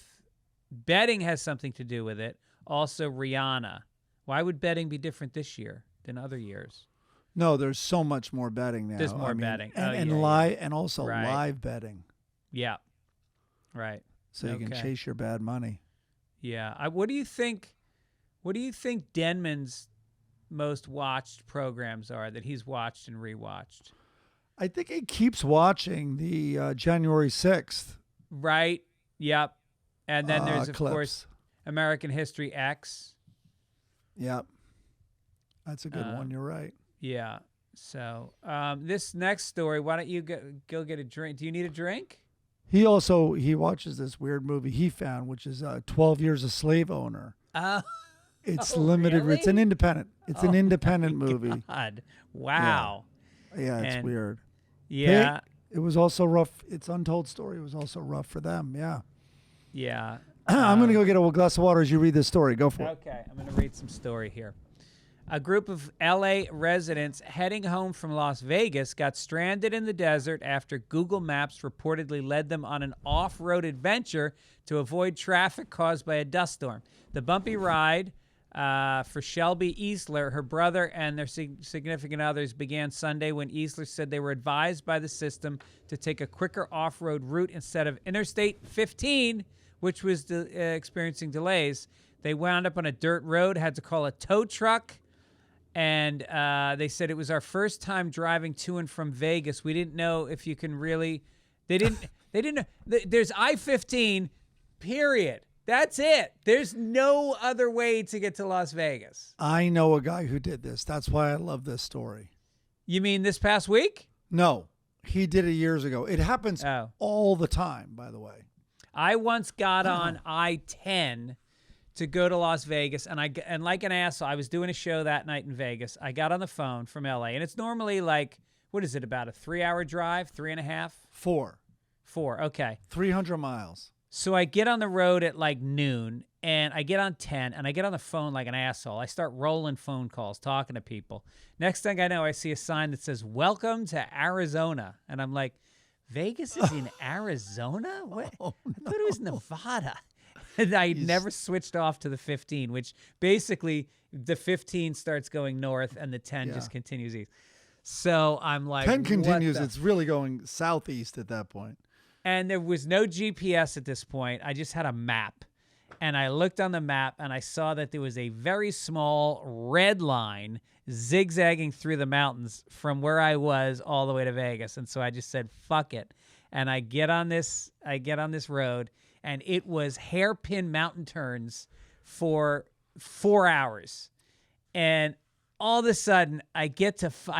it. Also, Rihanna. Why would betting be different this year than other years? No, there's so much more betting now. There's more betting. And also live betting. Yeah. Right. So you can chase your bad money. Yeah. What do you think Denman's most watched programs are that he's watched and rewatched? I think he keeps watching the January 6th. Right. Yep. And then there's, of clips. course, American History X. Yep. That's a good one. You're right. Yeah. So this next story, why don't you go get a drink? Do you need a drink? He watches this weird movie he found, which is 12 Years a Slave Owner. It's limited. Really? It's an independent. It's an independent movie. God. Wow. Yeah, it's weird. Yeah. It was also rough. It's Untold Story. It was also rough for them. Yeah. Yeah. I'm going to go get a glass of water as you read this story. Go for it. Okay. I'm going to read some story here. A group of L.A. residents heading home from Las Vegas got stranded in the desert after Google Maps reportedly led them on an off-road adventure to avoid traffic caused by a dust storm. The bumpy ride for Shelby Easler, her brother, and their significant others began Sunday when Easler said they were advised by the system to take a quicker off-road route instead of Interstate 15, which was experiencing delays. They wound up on a dirt road, had to call a tow truck. And they said it was our first time driving to and from Vegas. We didn't know if you can really. They didn't know. There's I-15, period. That's it. There's no other way to get to Las Vegas. I know a guy who did this. That's why I love this story. You mean this past week? No, he did it years ago. It happens all the time, by the way. I once got on I-10 to go to Las Vegas, and like an asshole, I was doing a show that night in Vegas. I got on the phone from LA, and it's normally like, what is it, about a 3-hour drive, 3.5? 4. 4, okay. 300 miles. So I get on the road at like noon, and I get on 10, and I get on the phone like an asshole. I start rolling phone calls, talking to people. Next thing I know, I see a sign that says, "Welcome to Arizona." And I'm like, Vegas is in Arizona? What? Oh, no. I thought it was Nevada. And I never switched off to the 15, which basically the 15 starts going north and the 10 just continues east. So I'm like, 10 continues. It's really going southeast at that point. And there was no GPS at this point. I just had a map. And I looked on the map and I saw that there was a very small red line zigzagging through the mountains from where I was all the way to Vegas. And so I just said, fuck it. And I get on this road. And it was hairpin mountain turns for 4 hours. And all of a sudden, I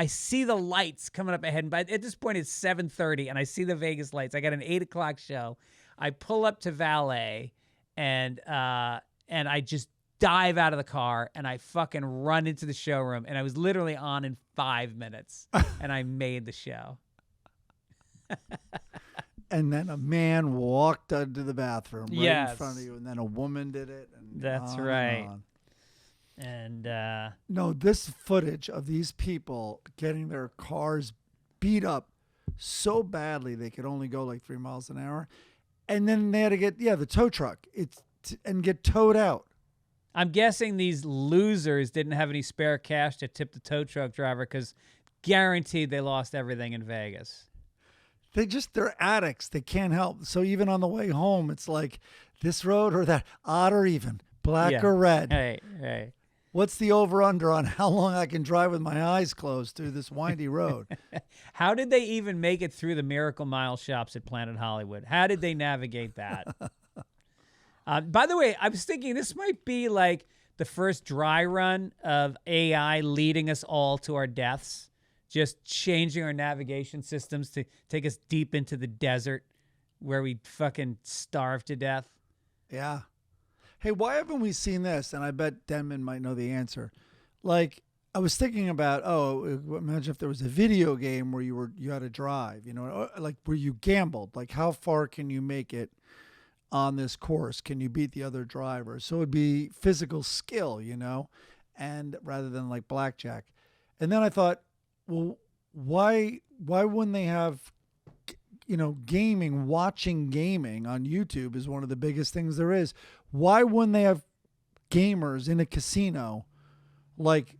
see the lights coming up ahead. And at this point, it's 7:30, and I see the Vegas lights. I got an 8 o'clock show. I pull up to valet, and I just dive out of the car, and I fucking run into the showroom. And I was literally on in 5 minutes, and I made the show. And then a man walked into the bathroom right in front of you, and then a woman did it. And that's on right. And on. And no, this footage of these people getting their cars beat up so badly they could only go like 3 miles an hour, and then they had to get the tow truck and get towed out. I'm guessing these losers didn't have any spare cash to tip the tow truck driver because guaranteed they lost everything in Vegas. They're addicts. They can't help. So even on the way home, it's like this road or that, odd or even, black or red. Hey. What's the over-under on how long I can drive with my eyes closed through this windy road? How did they even make it through the Miracle Mile shops at Planet Hollywood? How did they navigate that? By the way, I was thinking this might be like the first dry run of AI leading us all to our deaths. Just changing our navigation systems to take us deep into the desert where we fucking starve to death. Yeah. Hey, why haven't we seen this? And I bet Denman might know the answer. Like, I was thinking about, imagine if there was a video game where you had to drive, like where you gambled. Like, how far can you make it on this course? Can you beat the other driver? So it'd be physical skill, and rather than like blackjack. And then I thought, well, why wouldn't they have, watching gaming on YouTube is one of the biggest things there is. Why wouldn't they have gamers in a casino, like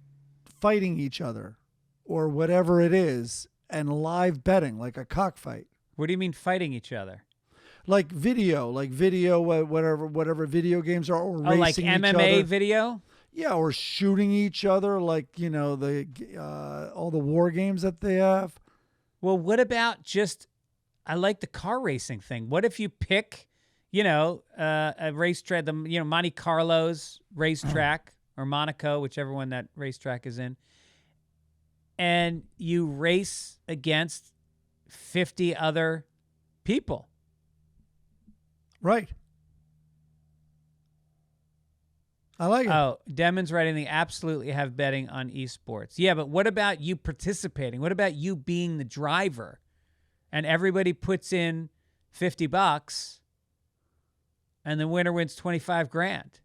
fighting each other or whatever it is and live betting, like a cockfight? What do you mean fighting each other? Like video, whatever video games are, or racing like each MMA other. video? Yeah, or shooting each other like, you know, all the war games that they have. Well, what about just, I like the car racing thing. What if you pick, you know, a racetrack, Monte Carlo's racetrack or Monaco, whichever one that racetrack is in, and you race against 50 other people. Right. I like it. Oh, Demon's writing, they absolutely have betting on esports. Yeah, but what about you participating? What about you being the driver? And everybody puts in $50 and the winner wins 25 grand.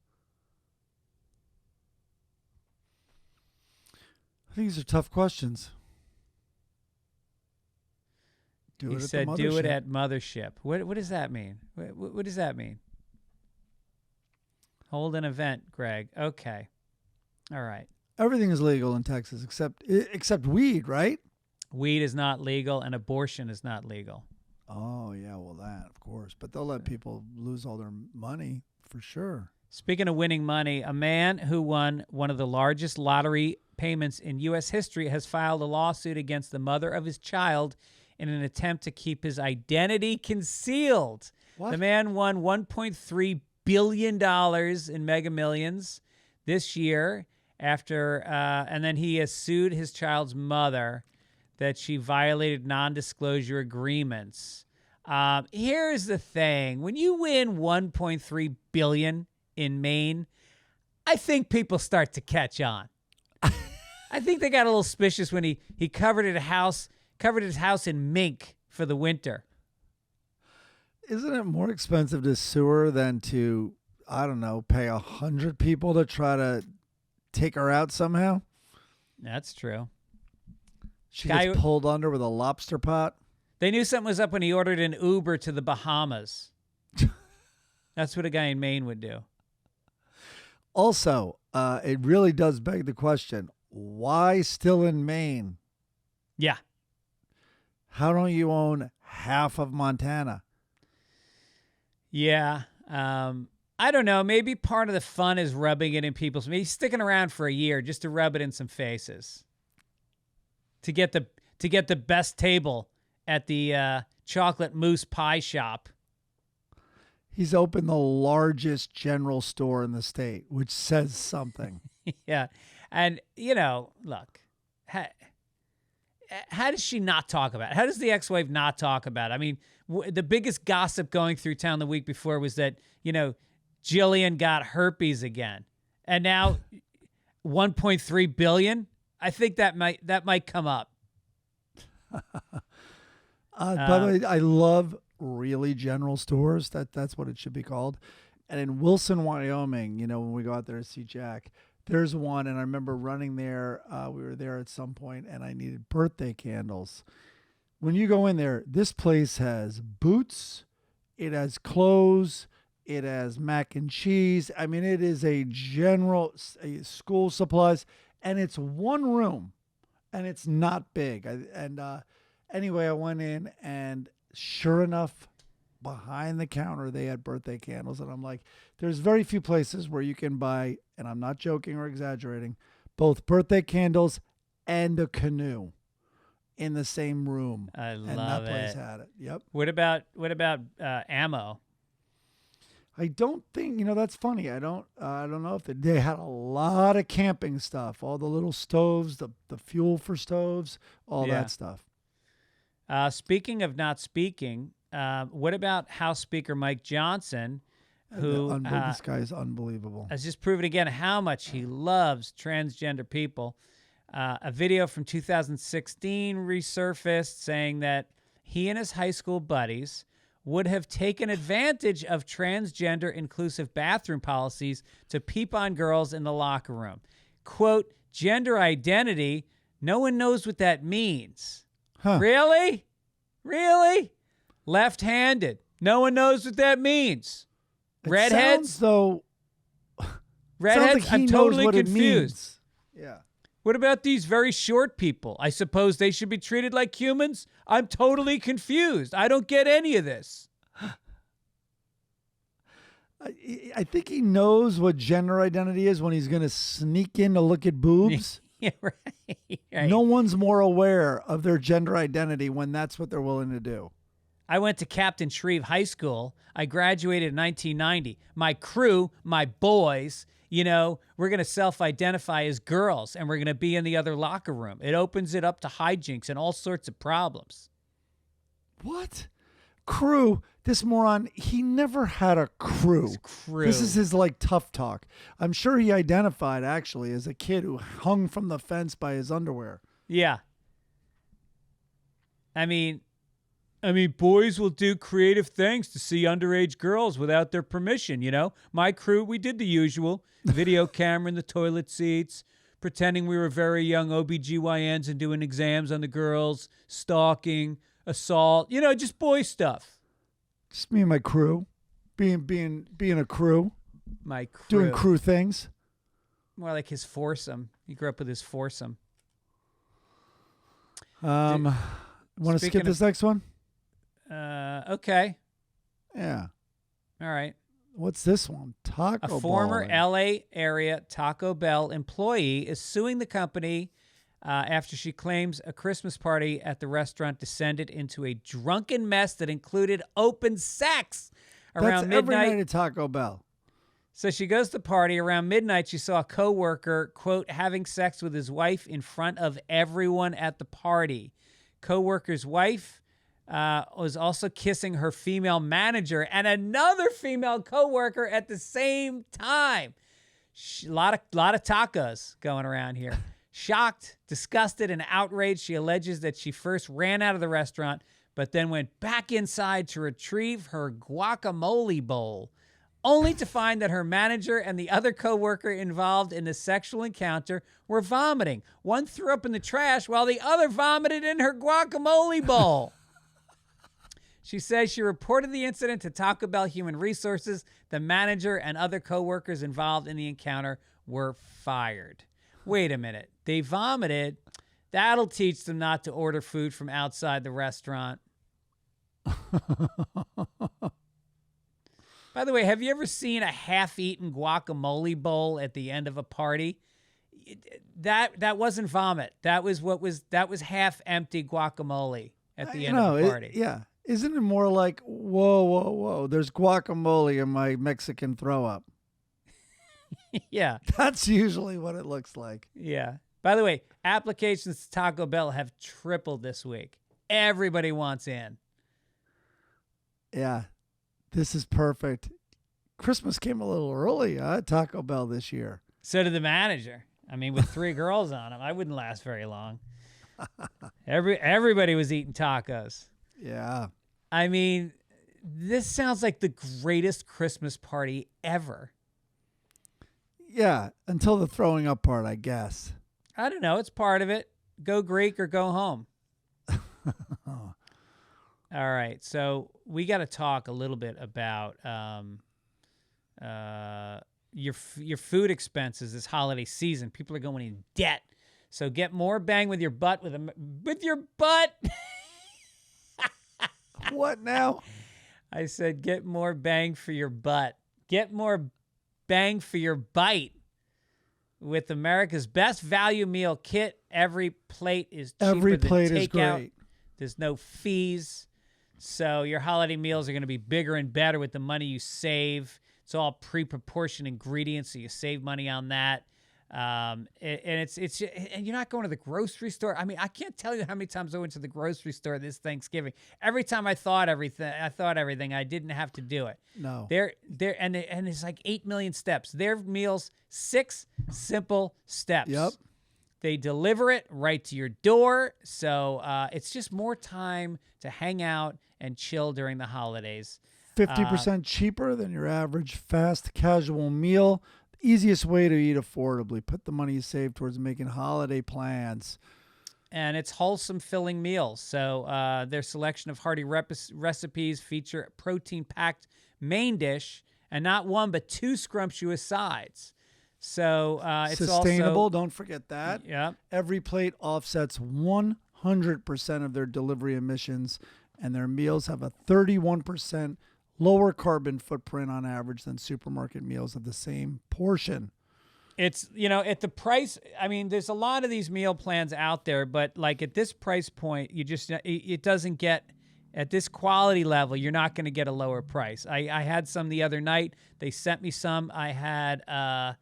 These are tough questions. He said, do it at Mothership. What does that mean? What does that mean? Hold an event, Greg. Okay. All right. Everything is legal in Texas except weed, right? Weed is not legal and abortion is not legal. Oh, yeah, well, that, of course. But they'll let people lose all their money for sure. Speaking of winning money, a man who won one of the largest lottery payments in U.S. history has filed a lawsuit against the mother of his child in an attempt to keep his identity concealed. What? The man won $1.3 billion in Mega Millions this year and then he has sued his child's mother that she violated non-disclosure agreements. Here's the thing. When you win $1.3 billion in Maine, I think people start to catch on. I think they got a little suspicious when he covered his house in mink for the winter. Isn't it more expensive to sue her than to, I don't know, pay 100 people to try to take her out somehow? That's true. She gets pulled under with a lobster pot. They knew something was up when he ordered an Uber to the Bahamas. That's what a guy in Maine would do. Also, it really does beg the question, why still in Maine? Yeah. How don't you own half of Montana? Yeah. I don't know. Maybe part of the fun is rubbing it in people's... Maybe sticking around for a year just to rub it in some faces. To get the best table at the chocolate mousse pie shop. He's opened the largest general store in the state, which says something. Yeah. And, you know, look, how does she not talk about it? How does the ex-wife not talk about it? I mean, the biggest gossip going through town the week before was that, you know, Jillian got herpes again. And now $1.3 billion? I think that might come up. By the way, I love really general stores. That's what it should be called. And in Wilson, Wyoming, you know, when we go out there to see Jack, there's one, and I remember running there. We were there at some point, and I needed birthday candles. When you go in there, this place has boots, it has clothes, it has mac and cheese. I mean, it is a general school supplies, and it's one room, and it's not big. Anyway, I went in, and sure enough, behind the counter, they had birthday candles. And I'm like, there's very few places where you can buy, and I'm not joking or exaggerating, both birthday candles and a canoe in the same room. I love it. And that place had it. Yep. What about ammo? I don't think, you know, that's funny. I don't know if they had a lot of camping stuff, all the little stoves, the fuel for stoves, all that stuff. Speaking of not speaking, what about House Speaker Mike Johnson, who this guy is unbelievable. has just proven again how much he loves transgender people. A video from 2016 resurfaced saying that he and his high school buddies would have taken advantage of transgender inclusive bathroom policies to peep on girls in the locker room. Quote, gender identity, no one knows what that means. Huh. Really? Really? Left-handed. No one knows what that means. Redheads? Redheads? Like I'm totally confused. Yeah. What about these very short people? I suppose they should be treated like humans? I'm totally confused. I don't get any of this. I think he knows what gender identity is when he's going to sneak in to look at boobs. Yeah, right. No one's more aware of their gender identity when that's what they're willing to do. I went to Captain Shreve High School. I graduated in 1990. My crew, my boys, we're going to self-identify as girls, and we're going to be in the other locker room. It opens it up to hijinks and all sorts of problems. What? Crew? This moron, he never had a crew. This is his tough talk. I'm sure he identified actually as a kid who hung from the fence by his underwear. Yeah. I mean, boys will do creative things to see underage girls without their permission, My crew, we did the usual. Video camera in the toilet seats, pretending we were very young OBGYNs and doing exams on the girls, stalking, assault, just boy stuff. Just me and my crew, being a crew. My crew. Doing crew things. More like his foursome. He grew up with his foursome. Want to skip this next one? Okay. Yeah. All right. What's this one? Taco Bell. A former L.A. area Taco Bell employee is suing the company after she claims a Christmas party at the restaurant descended into a drunken mess that included open sex around midnight. Every night at Taco Bell. So she goes to the party. Around midnight, she saw a coworker, quote, having sex with his wife in front of everyone at the party. Coworker's wife was also kissing her female manager and another female coworker at the same time. A lot of tacos going around here. Shocked, disgusted, and outraged, she alleges that she first ran out of the restaurant, but then went back inside to retrieve her guacamole bowl, only to find that her manager and the other coworker involved in the sexual encounter were vomiting. One threw up in the trash while the other vomited in her guacamole bowl. She says she reported the incident to Taco Bell Human Resources. The manager and other coworkers involved in the encounter were fired. Wait a minute. They vomited. That'll teach them not to order food from outside the restaurant. By the way, have you ever seen a half-eaten guacamole bowl at the end of a party? That wasn't vomit. That was half-empty guacamole at the end of the party. Yeah. Isn't it more like, whoa, there's guacamole in my Mexican throw-up? Yeah. That's usually what it looks like. Yeah. By the way, applications to Taco Bell have tripled this week. Everybody wants in. Yeah. This is perfect. Christmas came a little early at Taco Bell this year. So did the manager. I mean, with 3 girls on him, I wouldn't last very long. Everybody was eating tacos. Yeah. I mean, this sounds like the greatest Christmas party ever. Yeah, until the throwing up part, I guess. I don't know. It's part of it. Go Greek or go home. All right. So we got to talk a little bit about your food expenses this holiday season. People are going in debt. So get more bang with your butt with your butt. What now? I said get more bang for your butt. Get more bang for your bite with America's best value meal kit. Every plate is cheaper Every than plate takeout. is great. There's no fees. So your holiday meals are going to be bigger and better with the money you save. It's all pre-proportioned ingredients, so you save money on that. And you're not going to the grocery store. I mean, I can't tell you how many times I went to the grocery store this Thanksgiving. Every time I thought everything, I didn't have to do it. No. And it's like 8 million steps. Their meals, 6 simple steps. Yep. They deliver it right to your door. So it's just more time to hang out and chill during the holidays. 50% cheaper than your average fast casual meal. Easiest way to eat affordably. Put the money you save towards making holiday plans. And it's wholesome, filling meals. So their selection of hearty recipes feature a protein-packed main dish and not 1 but 2 scrumptious sides. So it's sustainable. Also, don't forget that. Yeah. Every plate offsets 100% of their delivery emissions, and their meals have a 31% lower carbon footprint on average than supermarket meals of the same portion. It's, at the price, I mean, there's a lot of these meal plans out there, but like at this price point, it doesn't get, at this quality level, you're not going to get a lower price. I had some the other night. They sent me some. I had,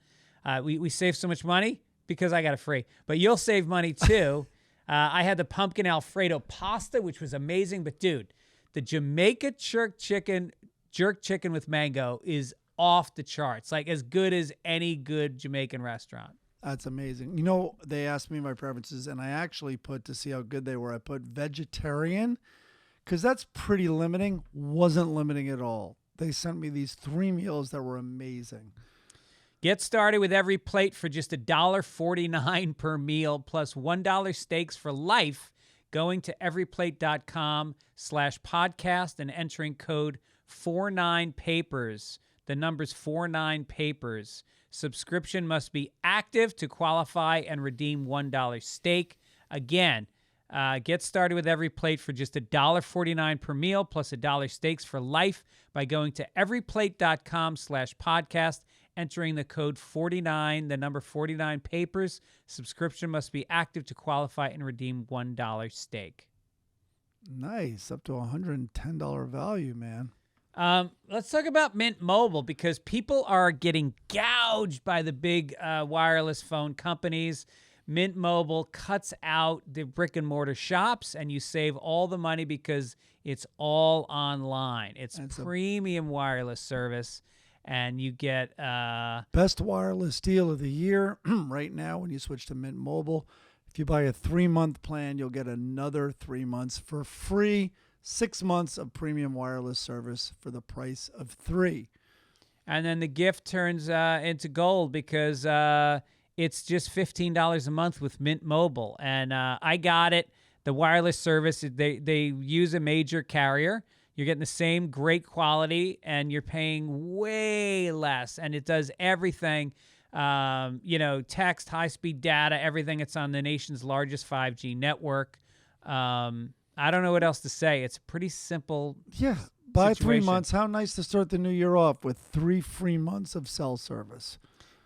we saved so much money because I got it free, but you'll save money too. I had the pumpkin Alfredo pasta, which was amazing, but dude, the Jamaica jerk chicken with mango is off the charts, like as good as any good Jamaican restaurant. That's amazing. They asked me my preferences, and I actually put, to see how good they were, I put vegetarian, because that's pretty limiting. Wasn't limiting at all. They sent me these 3 meals that were amazing. Get started with every plate for just $1.49 per meal, plus $1 steaks for life, going to everyplate.com/podcast and entering code 49papers. The number's 49papers. Subscription must be active to qualify and redeem $1 steak. Again, get started with every plate for just $1.49 per meal plus $1 steaks for life by going to everyplate.com/podcast, entering the code 49, the number 49papers. Subscription must be active to qualify and redeem $1 steak. Nice. Up to $110 value, man. Let's talk about Mint Mobile, because people are getting gouged by the big wireless phone companies. Mint Mobile cuts out the brick and mortar shops, and you save all the money because it's all online. It's premium wireless service, and you get best wireless deal of the year right now when you switch to Mint Mobile. If you buy a 3-month plan, you'll get another 3 months for free. 6 months of premium wireless service for the price of 3. And then the gift turns into gold because it's just $15 a month with Mint Mobile. And I got it. The wireless service, they use a major carrier. You're getting the same great quality, and you're paying way less. And it does everything, text, high-speed data, everything. It's on the nation's largest 5G network. I don't know what else to say. It's a pretty simple buy situation. 3 months. How nice to start the new year off with 3 free months of cell service.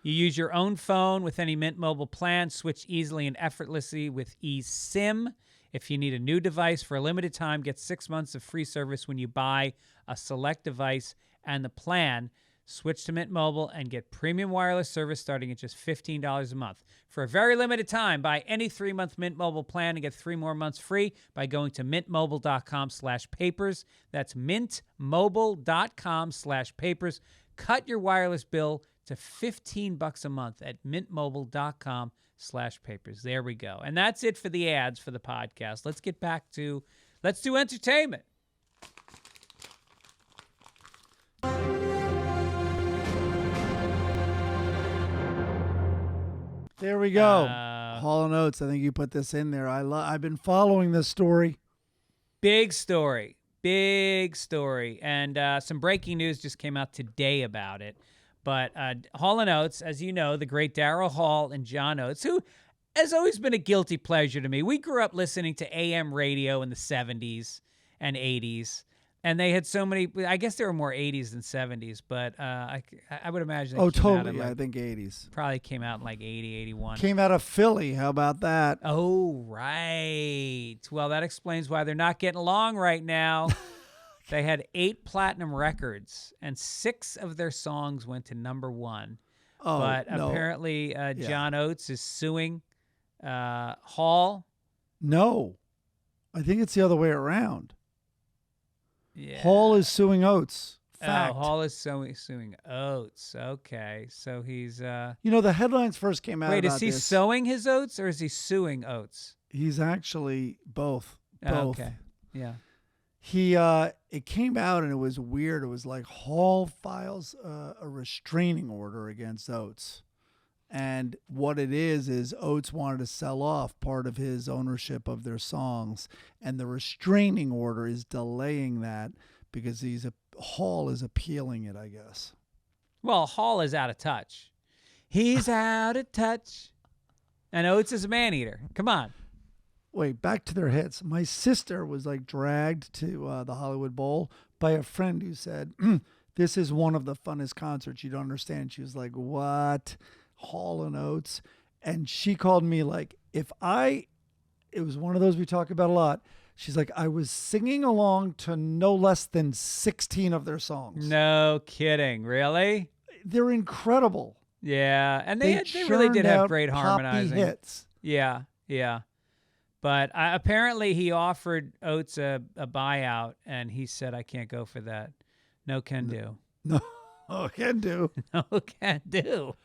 You use your own phone with any Mint Mobile plan. Switch easily and effortlessly with eSIM. If you need a new device for a limited time, get 6 months of free service when you buy a select device and the plan. Switch to Mint Mobile and get premium wireless service starting at just $15 a month. For a very limited time, buy any 3-month Mint Mobile plan and get 3 more months free by going to mintmobile.com/papers. That's mintmobile.com/papers. Cut your wireless bill to $15 a month at mintmobile.com/papers. There we go. And that's it for the ads for the podcast. Let's get back to, let's do entertainment. There we go. Hall & Oates. I think you put this in there. I've been following this story. Big story. And some breaking news just came out today about it. But Hall & Oates, as you know, the great Daryl Hall and John Oates, who has always been a guilty pleasure to me. We grew up listening to AM radio in the 70s and 80s. And they had so many, I guess there were more 80s than 70s, but I would imagine. Totally. I think 80s. Probably came out in like 80, 81. Came out of Philly. How about that? Oh, right. Well, that explains why they're not getting along right now. They had 8 platinum records, and 6 of their songs went to number 1. Oh, but no. apparently John Oates is suing Hall. No. I think it's the other way around. Yeah. Hall is suing Oates. Fact. Oh, Hall is suing Oates. Okay, so he's. The headlines first came out. Wait, about is he this. sewing his oats or is he suing Oates? He's actually both. Oh, okay. Yeah. It came out and it was weird. It was like Hall files a restraining order against Oates. And what it is Oates wanted to sell off part of his ownership of their songs. And the restraining order is delaying that because Hall is appealing it, I guess. Well, Hall is out of touch. He's out of touch. And Oates is a man-eater. Come on. wait, back to their hits. My sister was like dragged to the Hollywood Bowl by a friend who said, this is one of the funnest concerts. You don't understand. She was like, what? Hall and Oates. And she called me like, it was one of those we talk about a lot. She's like, I was singing along to no less than 16 of their songs. No kidding. Really? They're incredible. Yeah. And they really did have great harmonizing. Hits. Yeah. Yeah. But apparently he offered Oates a buyout, and he said, I can't go for that. No can do. No, can do. No can do.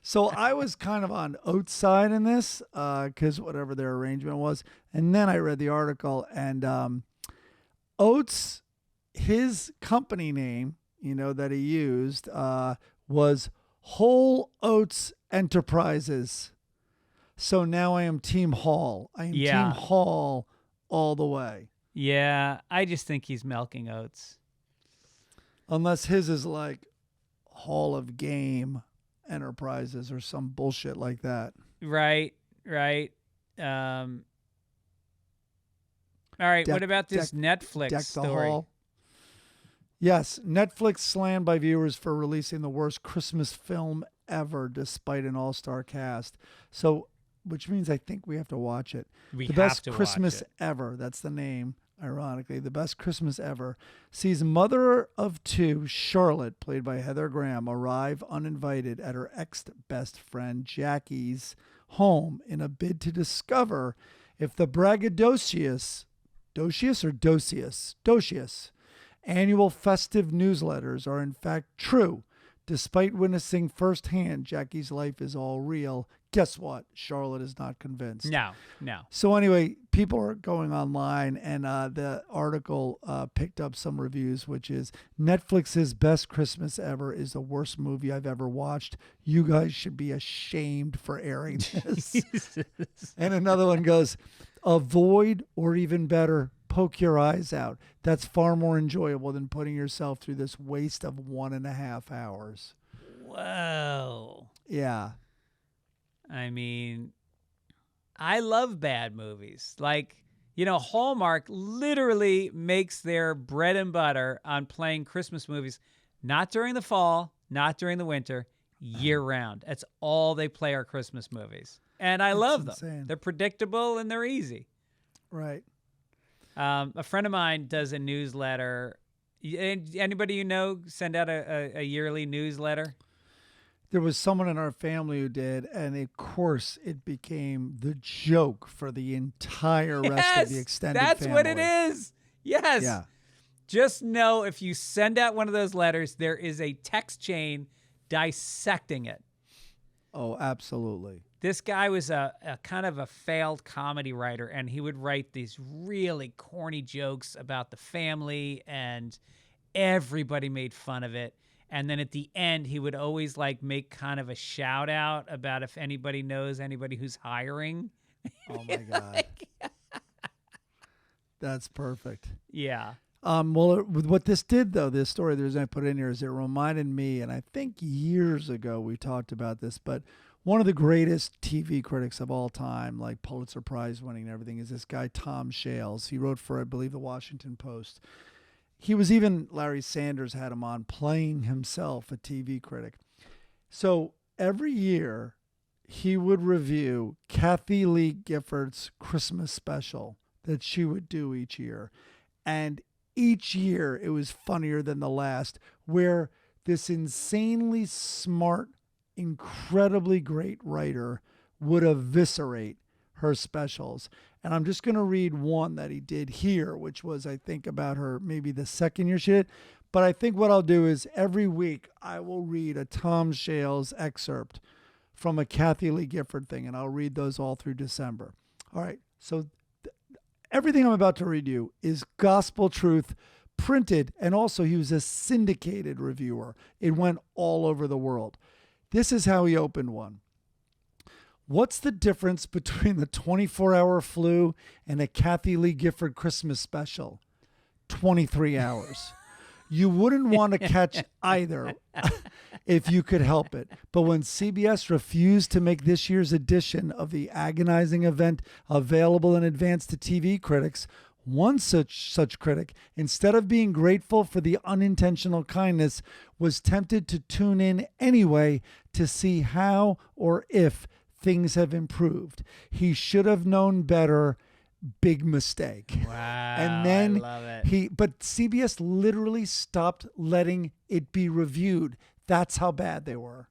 So I was kind of on Oates' side in this because whatever their arrangement was. And then I read the article, and Oates, his company name, that he used was Whole Oates Enterprises. So now I am Team Hall. I am Team Hall all the way. Yeah, I just think he's milking Oates. Unless his is like Hall of Game Enterprises or some bullshit like that. Right. All right, what about this Netflix story? Hall. Yes, Netflix slammed by viewers for releasing the worst Christmas film ever despite an all-star cast. So, which means I think we have to watch it. The best Christmas ever. That's the name, ironically. The best Christmas ever sees mother of two, Charlotte, played by Heather Graham, arrive uninvited at her ex-best friend Jackie's home in a bid to discover if the braggadocious annual festive newsletters are in fact true. Despite witnessing firsthand Jackie's life is all real, guess what? Charlotte is not convinced. No. So anyway, people are going online, and the article picked up some reviews, which is Netflix's best Christmas ever is the worst movie I've ever watched. You guys should be ashamed for airing this. And another one goes, avoid, or even better, poke your eyes out. That's far more enjoyable than putting yourself through this waste of 1.5 hours. Whoa. Yeah. I mean, I love bad movies. Like, Hallmark literally makes their bread and butter on playing Christmas movies, not during the fall, not during the winter, year round. That's all they play are Christmas movies. And I love them. Insane. They're predictable and they're easy. Right. A friend of mine does a newsletter. Anybody send out a yearly newsletter? There was someone in our family who did, and of course it became the joke for the entire rest of the extended that's family. What it is. Yes. Yeah. Just know if you send out one of those letters, there is a text chain dissecting it. Oh, absolutely. This guy was a kind of a failed comedy writer, and he would write these really corny jokes about the family, and everybody made fun of it. And then at the end, he would always make kind of a shout out about if anybody knows anybody who's hiring. Oh my God. That's perfect. Yeah. Well, with what this did, though, this story, the reason I put it in here is it reminded me, and I think years ago we talked about this, but one of the greatest TV critics of all time, like Pulitzer Prize winning and everything, is this guy, Tom Shales. He wrote for, I believe, the Washington Post. He was even, Larry Sanders had him on, playing himself a TV critic. So every year he would review Kathie Lee Gifford's Christmas special that she would do each year. And each year it was funnier than the last, where this insanely smart, incredibly great writer would eviscerate her specials. And I'm just going to read one that he did here, which was, I think, about her, maybe the second year she did. But I think what I'll do is every week I will read a Tom Shales excerpt from a Kathie Lee Gifford thing, and I'll read those all through December. All right. So everything I'm about to read you is gospel truth, printed, and also he was a syndicated reviewer. It went all over the world. This is how he opened one. What's the difference between the 24-hour flu and a Kathie Lee Gifford Christmas special? 23 hours. You wouldn't want to catch either. if you could help it. But when CBS refused to make this year's edition of the agonizing event available in advance to TV critics, one such critic, instead of being grateful for the unintentional kindness, was tempted to tune in anyway to see how or if things have improved. He should have known better. Big mistake. Wow. And then I love it. But CBS literally stopped letting it be reviewed. That's how bad they were.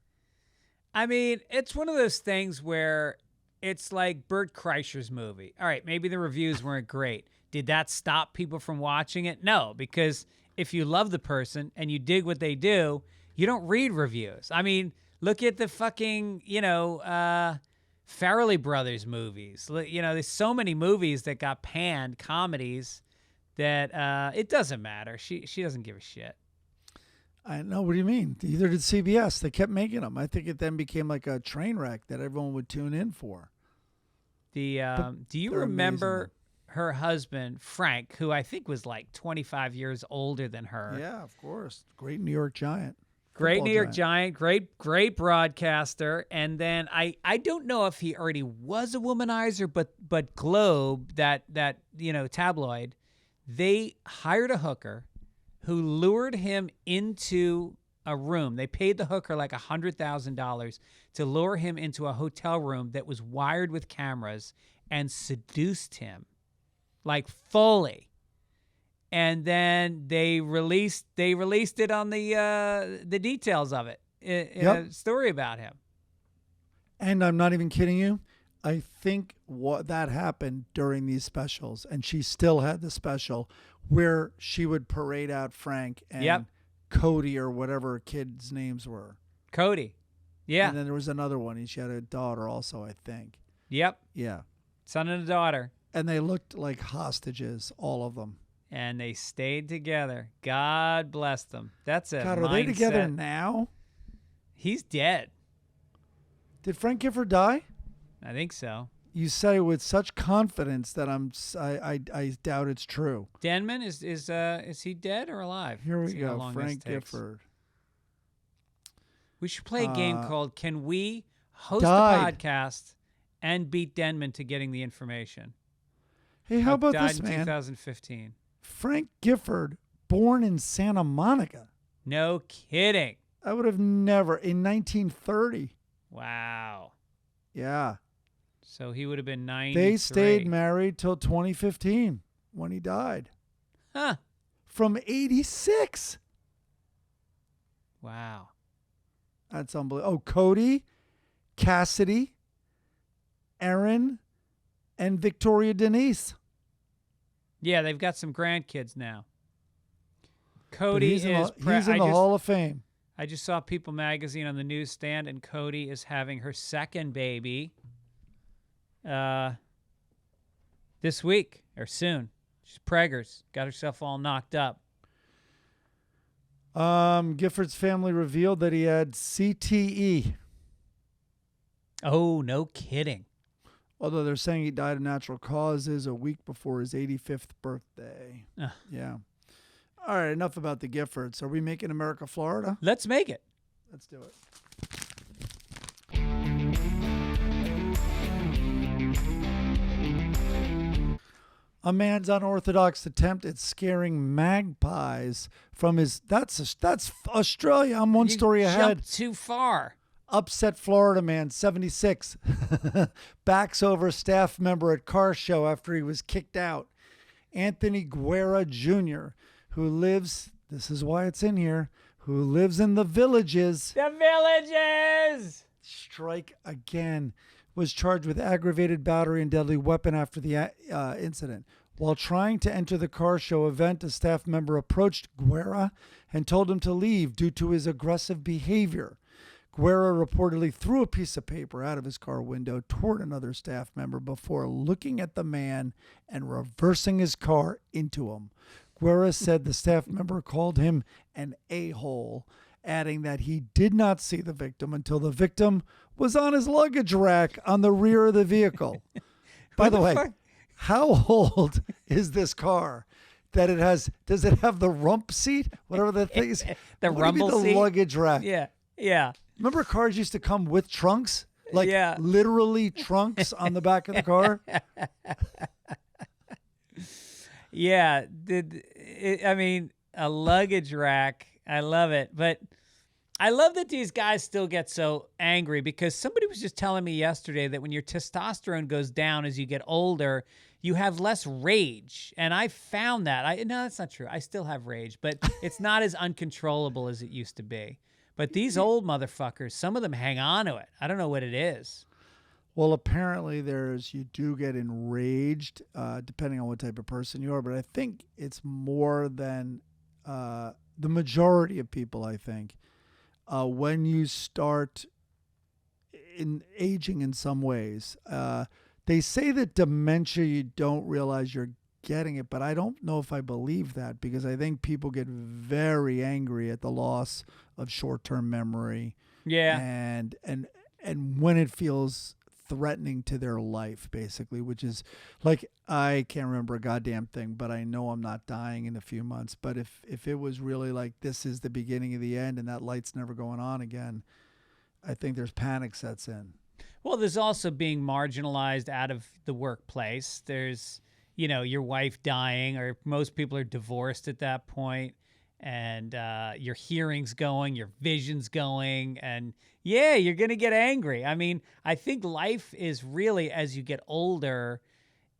I mean, it's one of those things where it's like Bert Kreischer's movie. All right, maybe the reviews weren't great. Did that stop people from watching it? No, because if you love the person and you dig what they do, you don't read reviews. I mean, look at the fucking, Farrelly Brothers movies. There's so many movies that got panned, comedies, that it doesn't matter. She doesn't give a shit. I know. What do you mean? Either did CBS. They kept making them. I think it then became like a train wreck that everyone would tune in for. Do you remember her husband, Frank, who I think was like 25 years older than her? Yeah, of course. Great New York Giant. Great New York Giant, great broadcaster. And then I don't know if he already was a womanizer, but Globe, that tabloid, they hired a hooker who lured him into a room. They paid the hooker like $100,000 to lure him into a hotel room that was wired with cameras and seduced him like fully. And then they released it on the details of it in a story about him. And I'm not even kidding you. I think what that happened during these specials, and she still had the special where she would parade out Frank and Cody or whatever kids' names were. Cody. Yeah. And then there was another one. She had a daughter also, I think. Yep. Yeah. Son and a daughter. And they looked like hostages, all of them. And they stayed together. God bless them. That's it. God, are they together now? He's dead. Did Frank Gifford die? I think so. You say with such confidence that I doubt it's true. Denman, is he dead or alive? Here we go. Frank Gifford. We should play a game called Can We Host Died. a Podcast and Beat Denman to Getting the Information? Hey, how about died this, in man? 2015. Frank Gifford, born in Santa Monica. No kidding. I would have never, in 1930. Wow. Yeah. So he would have been 93. They stayed married till 2015 when he died. Huh. From 86. Wow. That's unbelievable. Oh, Cody, Cassidy, Aaron, and Victoria Denise. Yeah, they've got some grandkids now. Cody he's in is... the Hall of Fame. I just saw People magazine on the newsstand, and Cody is having her second baby this week or soon. She's preggers. Got herself all knocked up. Gifford's family revealed that he had CTE. Oh, no kidding. Although they're saying he died of natural causes a week before his 85th birthday. Yeah. All right, enough about the Giffords. Are we making America Florida? Let's make it. Let's do it. A man's unorthodox attempt at scaring magpies from his... That's Australia. I'm one story ahead. Jumped too far. Upset Florida man, 76, backs over a staff member at car show after he was kicked out. Anthony Guerra Jr., who lives... This is why it's in here. Who lives in the Villages. The Villages! Strike again. Was charged with aggravated battery and deadly weapon after the incident. While trying to enter the car show event, a staff member approached Guerra and told him to leave due to his aggressive behavior. Guerra reportedly threw a piece of paper out of his car window toward another staff member before looking at the man and reversing his car into him. Guerra said the staff member called him an a-hole, adding that he did not see the victim until the victim was on his luggage rack on the rear of the vehicle. By the way, how old is this car that it has? Does it have the rump seat? Whatever the thing is. The rumble seat? The luggage rack. Yeah. Yeah. Remember cars used to come with trunks? Like Yeah. literally trunks on the back of the car? Yeah. I mean, a luggage rack. I love it. But I love that these guys still get so angry because somebody was just telling me yesterday that when your testosterone goes down as you get older, you have less rage. And I found that. No, that's not true. I still have rage, but it's not as uncontrollable as it used to be. But these old motherfuckers, some of them hang on to it. I don't know what it is. Well, apparently you do get enraged depending on what type of person you are. But I think it's more than the majority of people, I think. When you start in aging in some ways, they say that dementia, you don't realize you're getting it, but I don't know if I believe that because I think people get very angry at the loss of short-term memory. Yeah. And when it feels threatening to their life, basically, which is like, I can't remember a goddamn thing, but I know I'm not dying in a few months. But if it was really like this is the beginning of the end and that light's never going on again, I think there's panic sets in. Well, there's also being marginalized out of the workplace. There's, your wife dying, or most people are divorced at that point, and your hearing's going, your vision's going, and yeah, you're going to get angry. I mean, I think life is really, as you get older,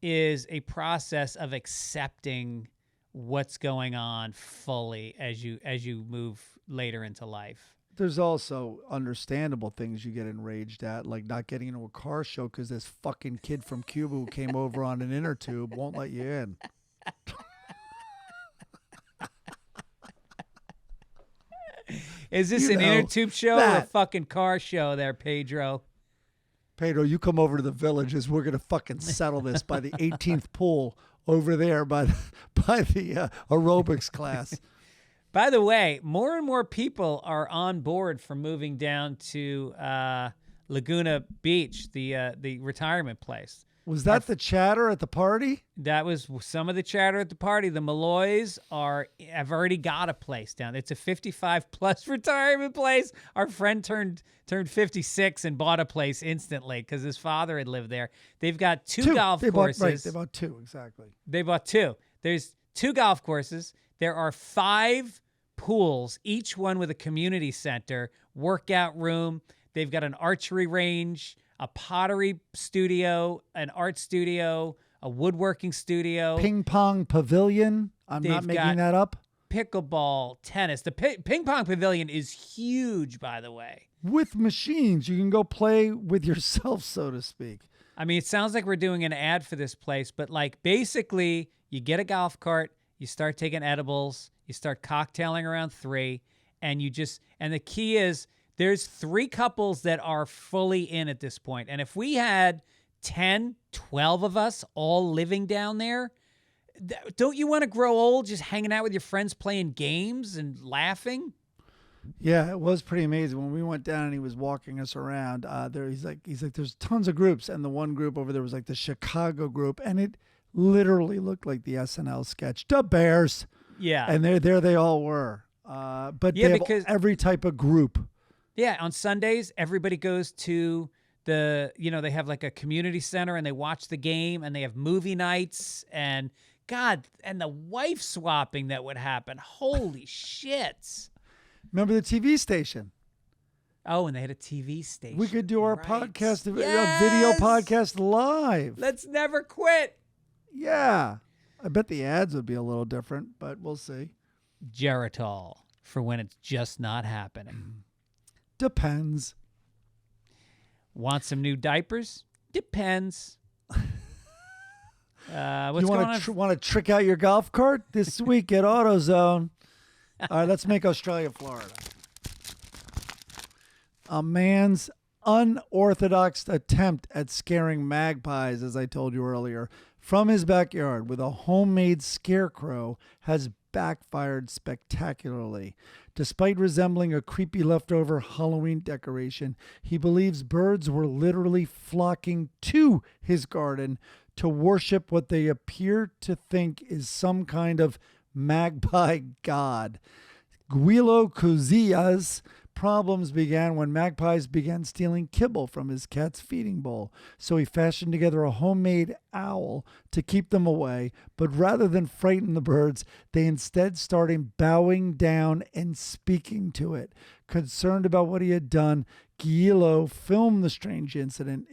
is a process of accepting what's going on fully as you move later into life. There's also understandable things you get enraged at, like not getting into a car show because this fucking kid from Cuba who came over on an inner tube won't let you in. Is this an inner tube show or a fucking car show there, Pedro? Pedro, you come over to the villages. We're going to fucking settle this by the 18th pool over there by the aerobics class. By the way, more and more people are on board for moving down to Laguna Beach, the retirement place. Was that the chatter at the party? That was some of the chatter at the party. The Malloys have already got a place down. It's a 55-plus retirement place. Our friend turned 56 and bought a place instantly because his father had lived there. They've got two golf courses. They bought two, exactly. They bought two. There's 2 golf courses. There are 5 pools, each one with a community center, workout room. They've got an archery range, a pottery studio, an art studio, a woodworking studio. Ping pong pavilion. I'm not making that up. Pickleball, tennis. The ping pong pavilion is huge, by the way. With machines. You can go play with yourself, so to speak. I mean, it sounds like we're doing an ad for this place, but like basically you get a golf cart, you start taking edibles, you start cocktailing around 3, and the key is there's 3 couples that are fully in at this point. And if we had 10, 12 of us all living down there, don't you want to grow old just hanging out with your friends playing games and laughing? Yeah, it was pretty amazing. When we went down and he was walking us around, he's like, there's tons of groups. And the one group over there was like the Chicago group. And it literally looked like the SNL sketch, The Bears. Yeah. And there they all were. But they have every type of group. Yeah, on Sundays, everybody goes to they have like a community center and they watch the game and they have movie nights and God, and the wife swapping that would happen. Holy shit. Remember the TV station? Oh, and they had a TV station. We could do our podcast, a video podcast live. Let's never quit. Yeah. I bet the ads would be a little different, but we'll see. Geritol for when it's just not happening. Depends. Want some new diapers? Depends. What's you going on? Want to trick out your golf cart this week at AutoZone? All right, let's make Australia, Florida. A man's unorthodox attempt at scaring magpies, as I told you earlier, from his backyard with a homemade scarecrow has backfired spectacularly. Despite resembling a creepy leftover Halloween decoration, he believes birds were literally flocking to his garden to worship what they appear to think is some kind of magpie god. Guilo Cosillas problems began when magpies began stealing kibble from his cat's feeding bowl. So he fashioned together a homemade owl to keep them away. But rather than frighten the birds, they instead started bowing down and speaking to it. Concerned about what he had done, Giello filmed the strange incident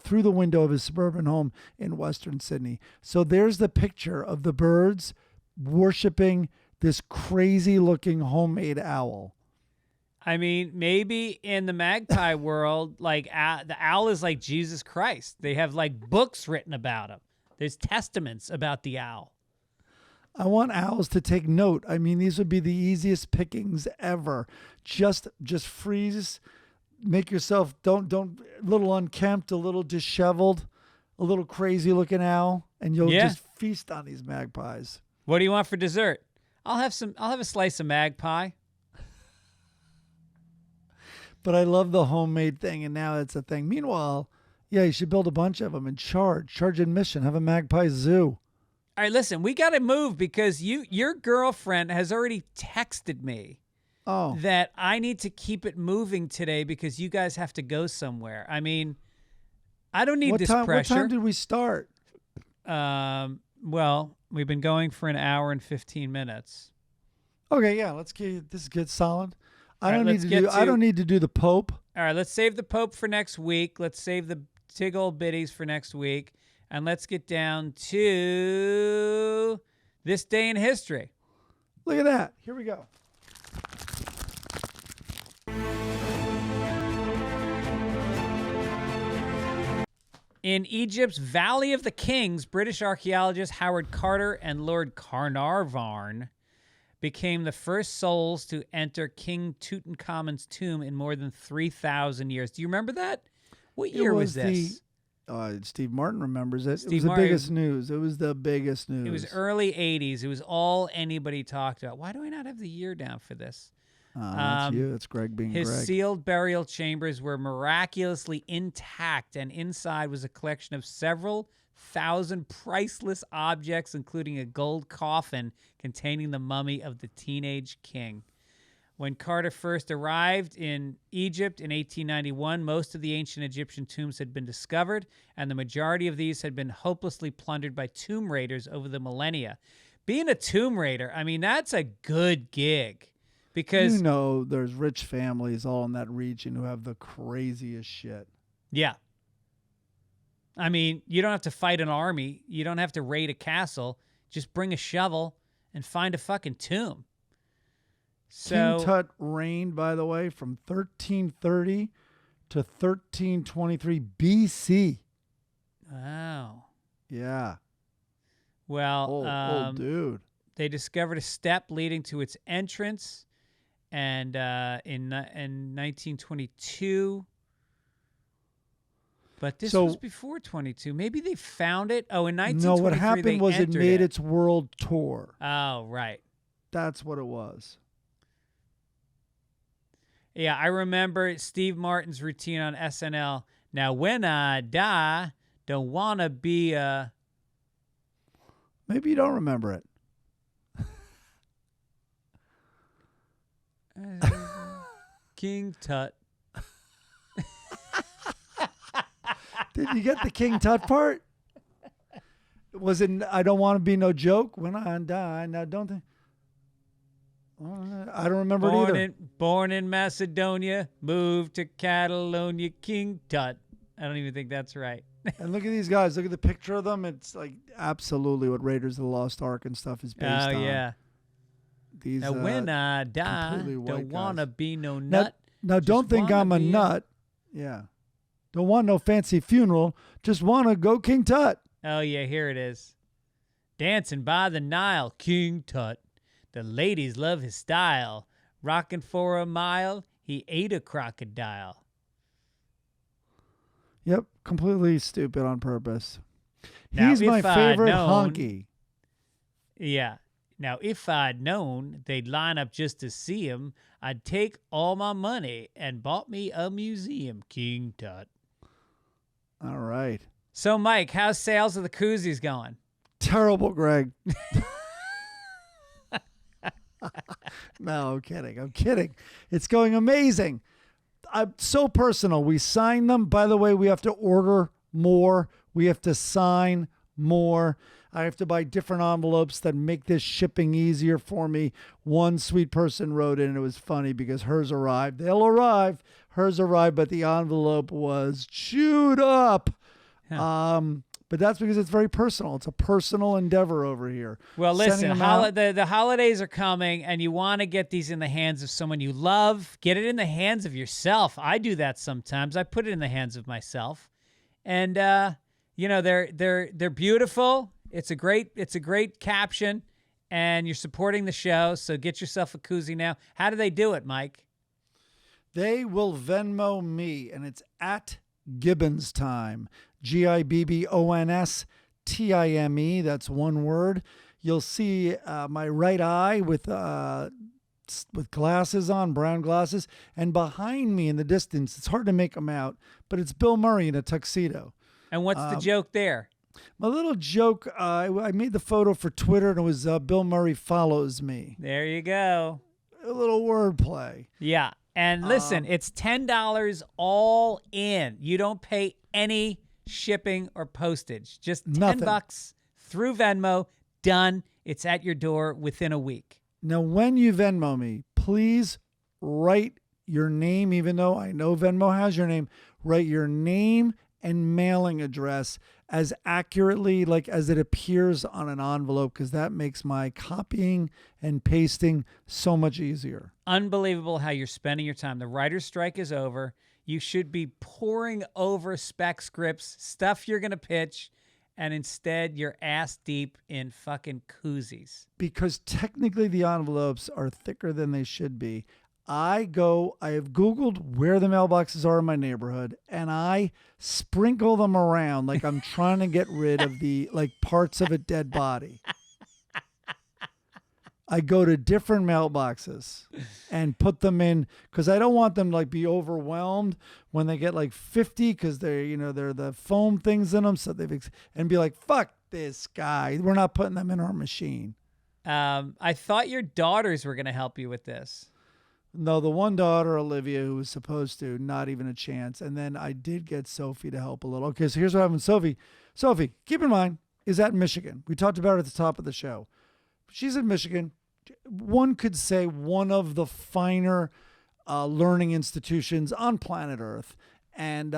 through the window of his suburban home in Western Sydney. So there's the picture of the birds worshiping this crazy-looking homemade owl. I mean, maybe in the magpie world, like the owl is like Jesus Christ. They have like books written about him. There's testaments about the owl. I want owls to take note. I mean, these would be the easiest pickings ever. Just freeze, make yourself a little unkempt, a little disheveled, a little crazy-looking owl, and you'll just feast on these magpies. What do you want for dessert? I'll have a slice of magpie. But I love the homemade thing, and now it's a thing. Meanwhile, yeah, you should build a bunch of them and charge admission, have a magpie zoo. All right, listen, we got to move because your girlfriend has already texted me that I need to keep it moving today because you guys have to go somewhere. I mean, I don't need this pressure. What time did we start? Well, we've been going for an hour and 15 minutes. Okay, yeah, let's get this good solid. I don't need to do the Pope. All right, let's save the Pope for next week. Let's save the tig old biddies for next week. And let's get down to this day in history. Look at that. Here we go. In Egypt's Valley of the Kings, British archaeologists Howard Carter and Lord Carnarvon became the first souls to enter King Tutankhamun's tomb in more than 3,000 years. Do you remember that? What year was this? Steve Martin remembers it. It was the biggest news. It was the biggest news. It was early 80s. It was all anybody talked about. Why do I not have the year down for this? That's you. That's Greg being His Greg. sealed burial chambers were miraculously intact, and inside was a collection of several thousand priceless objects, including a gold coffin containing the mummy of the teenage king. When Carter first arrived in Egypt in 1891, most of the ancient Egyptian tombs had been discovered, and the majority of these had been hopelessly plundered by tomb raiders over the millennia. Being a tomb raider, I mean, that's a good gig. Because there's rich families all in that region who have the craziest shit. Yeah. I mean, you don't have to fight an army. You don't have to raid a castle. Just bring a shovel and find a fucking tomb. So, King Tut reigned, by the way, from 1330 to 1323 BC. Wow. Yeah. Well, old dude. They discovered a step leading to its entrance, and in 1922. But this was before 22. Maybe they found it. Oh, in 1923, no, what happened was it made its world tour. Oh, right. That's what it was. Yeah, I remember Steve Martin's routine on SNL. Now, when I die, don't want to be a... Maybe you don't remember it. King Tut. Did you get the King Tut part? Was it I don't want to be no joke when I die? Now, don't they? I don't remember it either. Born in Macedonia, moved to Catalonia, King Tut. I don't even think that's right. And look at these guys. Look at the picture of them. It's like absolutely what Raiders of the Lost Ark and stuff is based on. Oh, yeah. These, now, when I die, don't want to be no nut. Now don't think I'm a nut. Yeah. Don't want no fancy funeral. Just want to go King Tut. Oh, yeah, here it is. Dancing by the Nile, King Tut. The ladies love his style. Rocking for a mile, he ate a crocodile. Yep, completely stupid on purpose. Now, he's my favorite honky. Yeah. Now, if I'd known they'd line up just to see him, I'd take all my money and bought me a museum, King Tut. All right. So, Mike, how's sales of the koozies going? Terrible, Greg. No, I'm kidding. I'm kidding. It's going amazing. I'm so personal. We sign them. By the way, we have to order more. We have to sign more. I have to buy different envelopes that make this shipping easier for me. One sweet person wrote in, and it was funny because hers arrived. They'll arrive. Hers arrived, but the envelope was chewed up. Huh. But that's because it's very personal. It's a personal endeavor over here. Well, listen, Sending them out- the holidays are coming, and you want to get these in the hands of someone you love. Get it in the hands of yourself. I do that sometimes. I put it in the hands of myself, and they're beautiful. It's a great caption, and you're supporting the show. So get yourself a koozie now. How do they do it, Mike? They will Venmo me, and it's at Gibbons time. GIBBONSTIME. That's one word. You'll see my right eye with glasses on, brown glasses, and behind me in the distance, it's hard to make them out, but it's Bill Murray in a tuxedo. And what's the joke there? My little joke, I made the photo for Twitter, and it was Bill Murray follows me. There you go. A little wordplay. Yeah. And listen, it's $10 all in. You don't pay any shipping or postage. Just $10 through Venmo. Done. It's at your door within a week. Now, when you Venmo me, please write your name, even though I know Venmo has your name. Write your name and mailing address as accurately as it appears on an envelope, because that makes my copying and pasting so much easier. Unbelievable how you're spending your time. The writer's strike is over. You should be pouring over spec scripts, stuff you're going to pitch, and instead you're ass deep in fucking koozies. Because technically the envelopes are thicker than they should be. I have Googled where the mailboxes are in my neighborhood, and I sprinkle them around like I'm trying to get rid of the parts of a dead body. I go to different mailboxes and put them in because I don't want them to be overwhelmed when they get 50 because they're the foam things in them. So and be like, fuck this guy. We're not putting them in our machine. I thought your daughters were going to help you with this. No, the one daughter, Olivia, who was supposed to, not even a chance. And then I did get Sophie to help a little. Okay, so here's what happened. Sophie, keep in mind, is at Michigan. We talked about it at the top of the show. She's in Michigan. One could say one of the finer learning institutions on planet Earth. And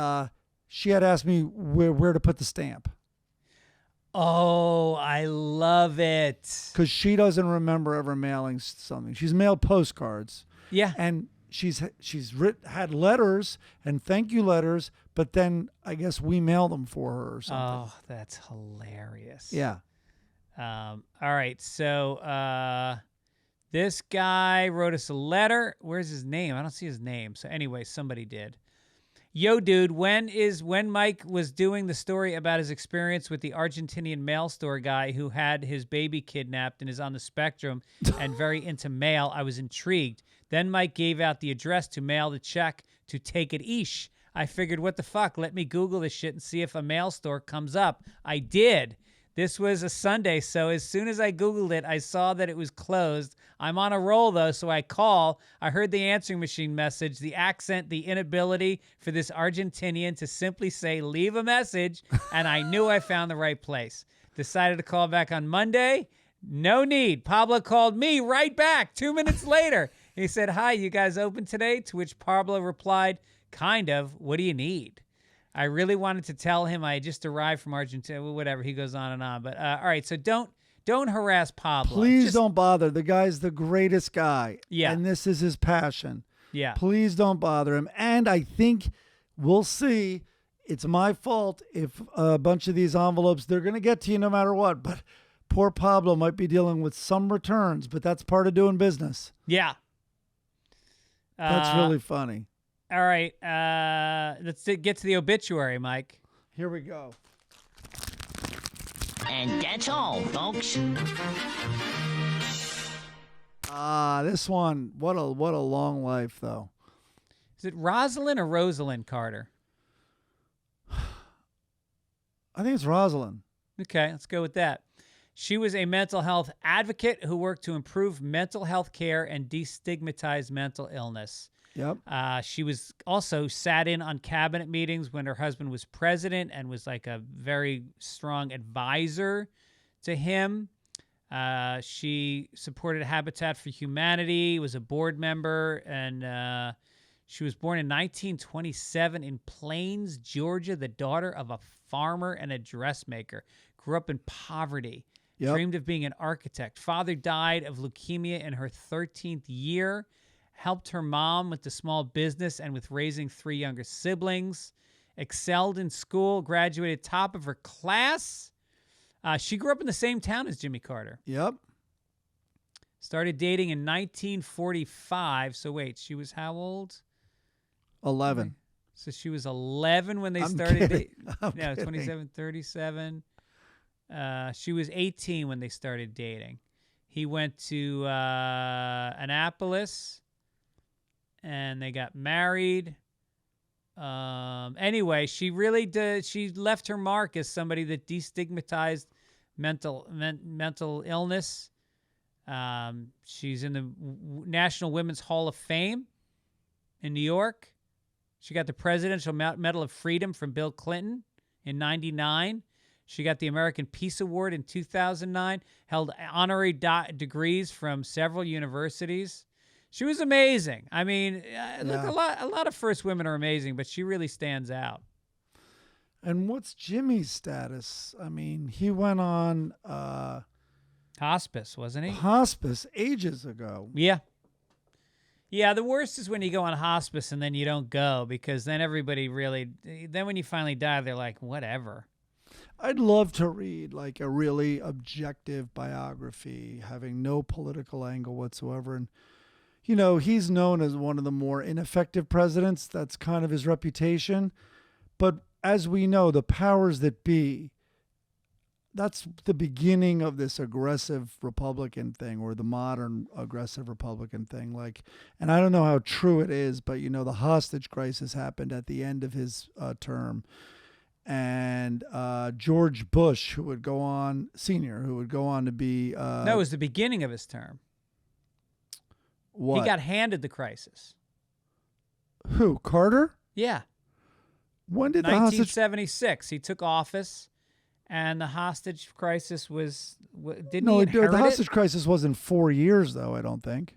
she had asked me where to put the stamp. Oh, I love it. Because she doesn't remember ever mailing something. She's mailed postcards. Yeah. And she's had letters and thank you letters, but then I guess we mail them for her or something. Oh, that's hilarious. Yeah. All right. So this guy wrote us a letter. Where's his name? I don't see his name. So anyway, somebody did. Yo, dude, when Mike was doing the story about his experience with the Argentinian mail store guy who had his baby kidnapped and is on the spectrum and very into mail, I was intrigued. Then Mike gave out the address to mail the check to Take It Ish. I figured, what the fuck? Let me Google this shit and see if a mail store comes up. I did. This was a Sunday, so as soon as I Googled it, I saw that it was closed. I'm on a roll, though, so I call. I heard the answering machine message, the accent, the inability for this Argentinian to simply say, leave a message, and I knew I found the right place. Decided to call back on Monday. No need. Pablo called me right back 2 minutes later. He said, hi, you guys open today? To which Pablo replied, kind of. What do you need? I really wanted to tell him I just arrived from Argentina. Whatever. He goes on and on. But all right. So don't harass Pablo. Please don't bother. The guy's the greatest guy. Yeah. And this is his passion. Yeah. Please don't bother him. And I think we'll see. It's my fault if a bunch of these envelopes, they're going to get to you no matter what. But poor Pablo might be dealing with some returns, but that's part of doing business. Yeah. That's really funny. All right. Let's get to the obituary, Mike. Here we go. And that's all, folks. This one, what a long life, though. Is it Rosalynn or Rosalynn Carter? I think it's Rosalynn. Okay, let's go with that. She was a mental health advocate who worked to improve mental health care and destigmatize mental illness. Yep. She was also sat in on cabinet meetings when her husband was president and was like a very strong advisor to him. She supported Habitat for Humanity, was a board member, and she was born in 1927 in Plains, Georgia, the daughter of a farmer and a dressmaker. Grew up in poverty. Yep. Dreamed of being an architect. Father died of leukemia in her 13th year. Helped her mom with the small business and with raising 3 younger siblings. Excelled in school. Graduated top of her class. She grew up in the same town as Jimmy Carter. Yep. Started dating in 1945. So wait, she was how old? 11. So she was 11 when they I'm started kidding. dating. I'm No, kidding. 27, 37. She was 18 when they started dating. He went to Annapolis, and they got married. Anyway, she really did. She left her mark as somebody that destigmatized mental illness. She's in the National Women's Hall of Fame in New York. She got the Presidential Medal of Freedom from Bill Clinton in 1999. She got the American Peace Award in 2009, held honorary degrees from several universities. She was amazing. I mean, look, a lot of first women are amazing, but she really stands out. And what's Jimmy's status? I mean, he went on Hospice, wasn't he? hospice ages ago. Yeah. Yeah, the worst is when you go on hospice and then you don't go, because then everybody really, then when you finally die, they're like, whatever. I'd love to read like a really objective biography, having no political angle whatsoever. And, you know, he's known as one of the more ineffective presidents. That's kind of his reputation. But as we know, the powers that be, that's the beginning of this aggressive Republican thing, or the modern aggressive Republican thing. Like, and I don't know how true it is, but, you know, the hostage crisis happened at the end of his term. And George Bush, Senior, who would go on to be... No, it was the beginning of his term. What? He got handed the crisis. Who, Carter? Yeah. When did the hostage... 1976. He took office, and the hostage crisis was... Didn't No, he inherit the hostage it? crisis wasn't 4 years, though, I don't think.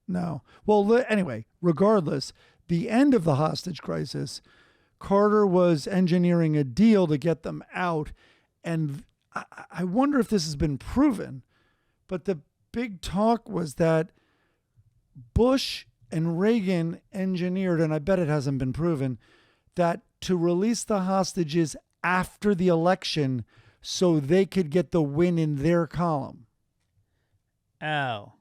No. Well, anyway, regardless, the end of the hostage crisis, Carter was engineering a deal to get them out. And I wonder if this has been proven, but the big talk was that Bush and Reagan engineered, and I bet it hasn't been proven, that to release the hostages after the election so they could get the win in their column. Oh.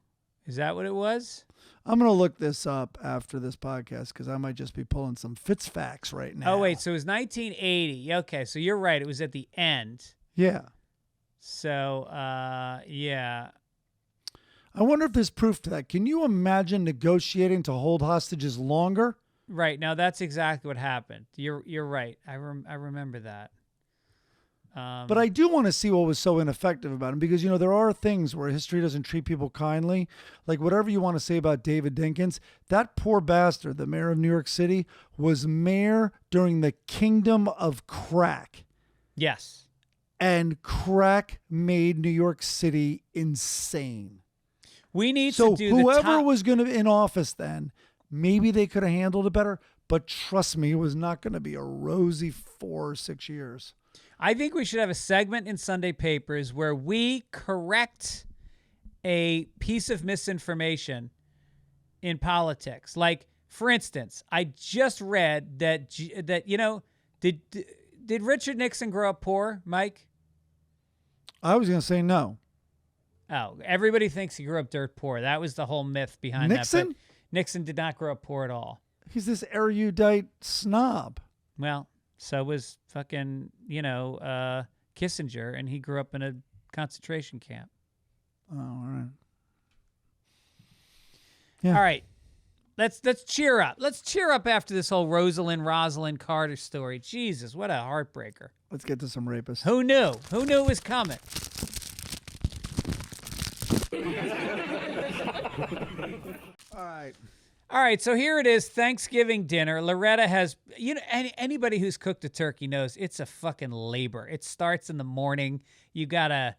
Is that what it was? I'm going to look this up after this podcast because I might just be pulling some Fitz facts right now. Oh, wait. So it was 1980. Okay. So you're right. It was at the end. Yeah. So, yeah. I wonder if there's proof to that. Can you imagine negotiating to hold hostages longer? Right. Now, that's exactly what happened. You're right. I remember that. But I do want to see what was so ineffective about him, because, you know, there are things where history doesn't treat people kindly. Like, whatever you want to say about David Dinkins, that poor bastard, the mayor of New York City, was mayor during the kingdom of crack. Yes. And crack made New York City insane. We need so to do whoever was going to be in office then, maybe they could have handled it better. But trust me, it was not going to be a rosy 4 or 6 years. I think we should have a segment in Sunday Papers where we correct a piece of misinformation in politics. Like, for instance, I just read that you know, did Richard Nixon grow up poor, Mike? I was going to say no. Oh, everybody thinks he grew up dirt poor. That was the whole myth behind Nixon? that. But Nixon did not grow up poor at all. He's this erudite snob. Well, so was fucking, you know, Kissinger, and he grew up in a concentration camp. Oh, all right. Yeah. All right. Let's cheer up. Let's cheer up after this whole Rosalynn Carter story. Jesus, what a heartbreaker. Let's get to some rapists. Who knew? Who knew it was coming? All right, so here it is, Thanksgiving dinner. Loretta has, anybody who's cooked a turkey knows it's a fucking labor. It starts in the morning. You got to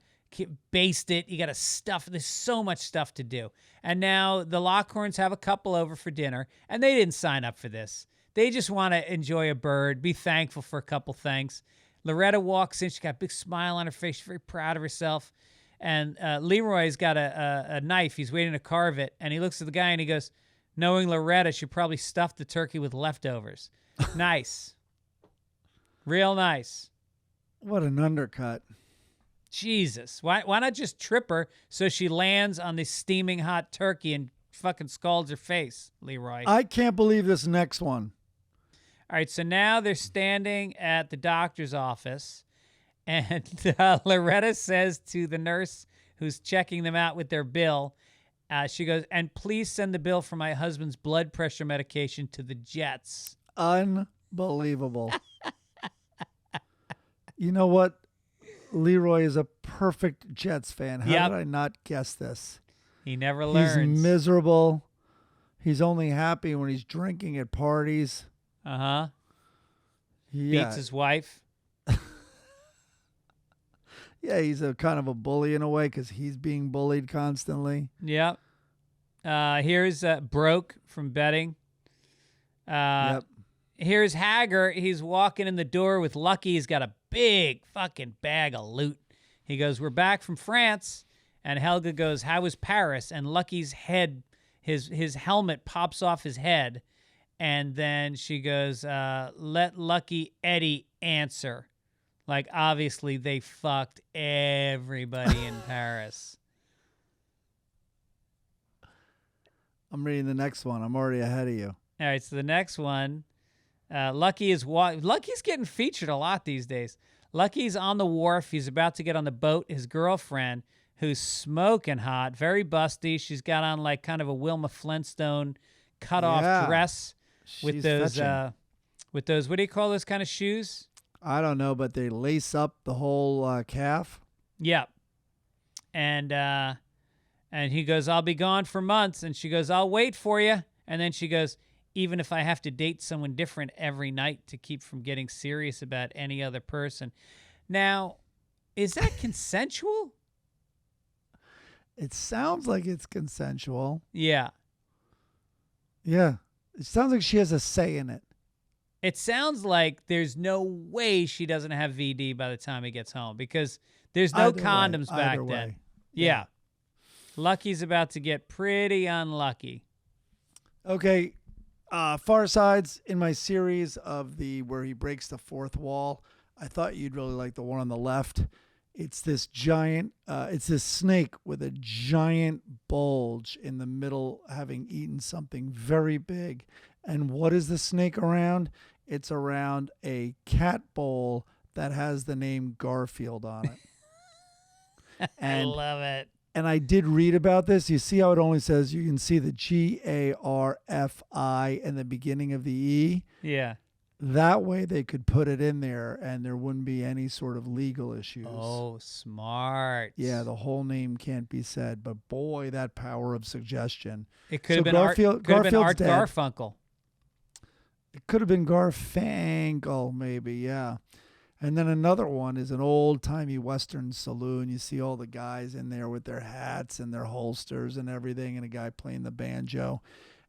baste it. You got to stuff. There's so much stuff to do. And now the Lockhorns have a couple over for dinner, and they didn't sign up for this. They just want to enjoy a bird, be thankful for a couple things. Loretta walks in. She's got a big smile on her face. She's very proud of herself. And Leroy's got a knife. He's waiting to carve it. And he looks at the guy and he goes, knowing Loretta, she probably stuffed the turkey with leftovers. Nice. Real nice. What an undercut. Jesus. Why not just trip her so she lands on this steaming hot turkey and fucking scalds her face, Leroy? I can't believe this next one. All right, so now they're standing at the doctor's office, and Loretta says to the nurse who's checking them out with their bill, she goes, and please send the bill for my husband's blood pressure medication to the Jets. Unbelievable. You know what? Leroy is a perfect Jets fan. How did I not guess this? He never learns. He's miserable. He's only happy when he's drinking at parties. Uh-huh. Yeah. Beats his wife. Yeah, he's a kind of a bully in a way because he's being bullied constantly. Yep. Here's Broke from betting. Yep. Here's Hager. He's walking in the door with Lucky. He's got a big fucking bag of loot. He goes, we're back from France. And Helga goes, how was Paris? And Lucky's head, his helmet pops off his head. And then she goes, let Lucky Eddie answer. Like, obviously, they fucked everybody in Paris. I'm reading the next one. I'm already ahead of you. All right, so the next one, Lucky's getting featured a lot these days. Lucky's on the wharf. He's about to get on the boat. His girlfriend, who's smoking hot, very busty. She's got on like kind of a Wilma Flintstone cut-off dress with those, what do you call those kind of shoes? I don't know, but they lace up the whole calf. Yeah. And he goes, I'll be gone for months. And she goes, I'll wait for you. And then she goes, even if I have to date someone different every night to keep from getting serious about any other person. Now, is that consensual? It sounds like it's consensual. Yeah. Yeah. It sounds like she has a say in it. It sounds like there's no way she doesn't have VD by the time he gets home because there's no condoms back then. Yeah. Lucky's about to get pretty unlucky. Okay. Far Sides in my series of where he breaks the fourth wall. I thought you'd really like the one on the left. It's this giant, it's this snake with a giant bulge in the middle, having eaten something very big. And what is the snake around? It's around a cat bowl that has the name Garfield on it. I love it. And I did read about this. You see how it only says, you can see the GARFI in the beginning of the E? Yeah. That way they could put it in there and there wouldn't be any sort of legal issues. Oh, smart. Yeah, the whole name can't be said, but boy, that power of suggestion. It could have been Art Garfunkel. It could have been Garfangle, maybe, yeah. And then another one is an old-timey Western saloon. You see all the guys in there with their hats and their holsters and everything, and a guy playing the banjo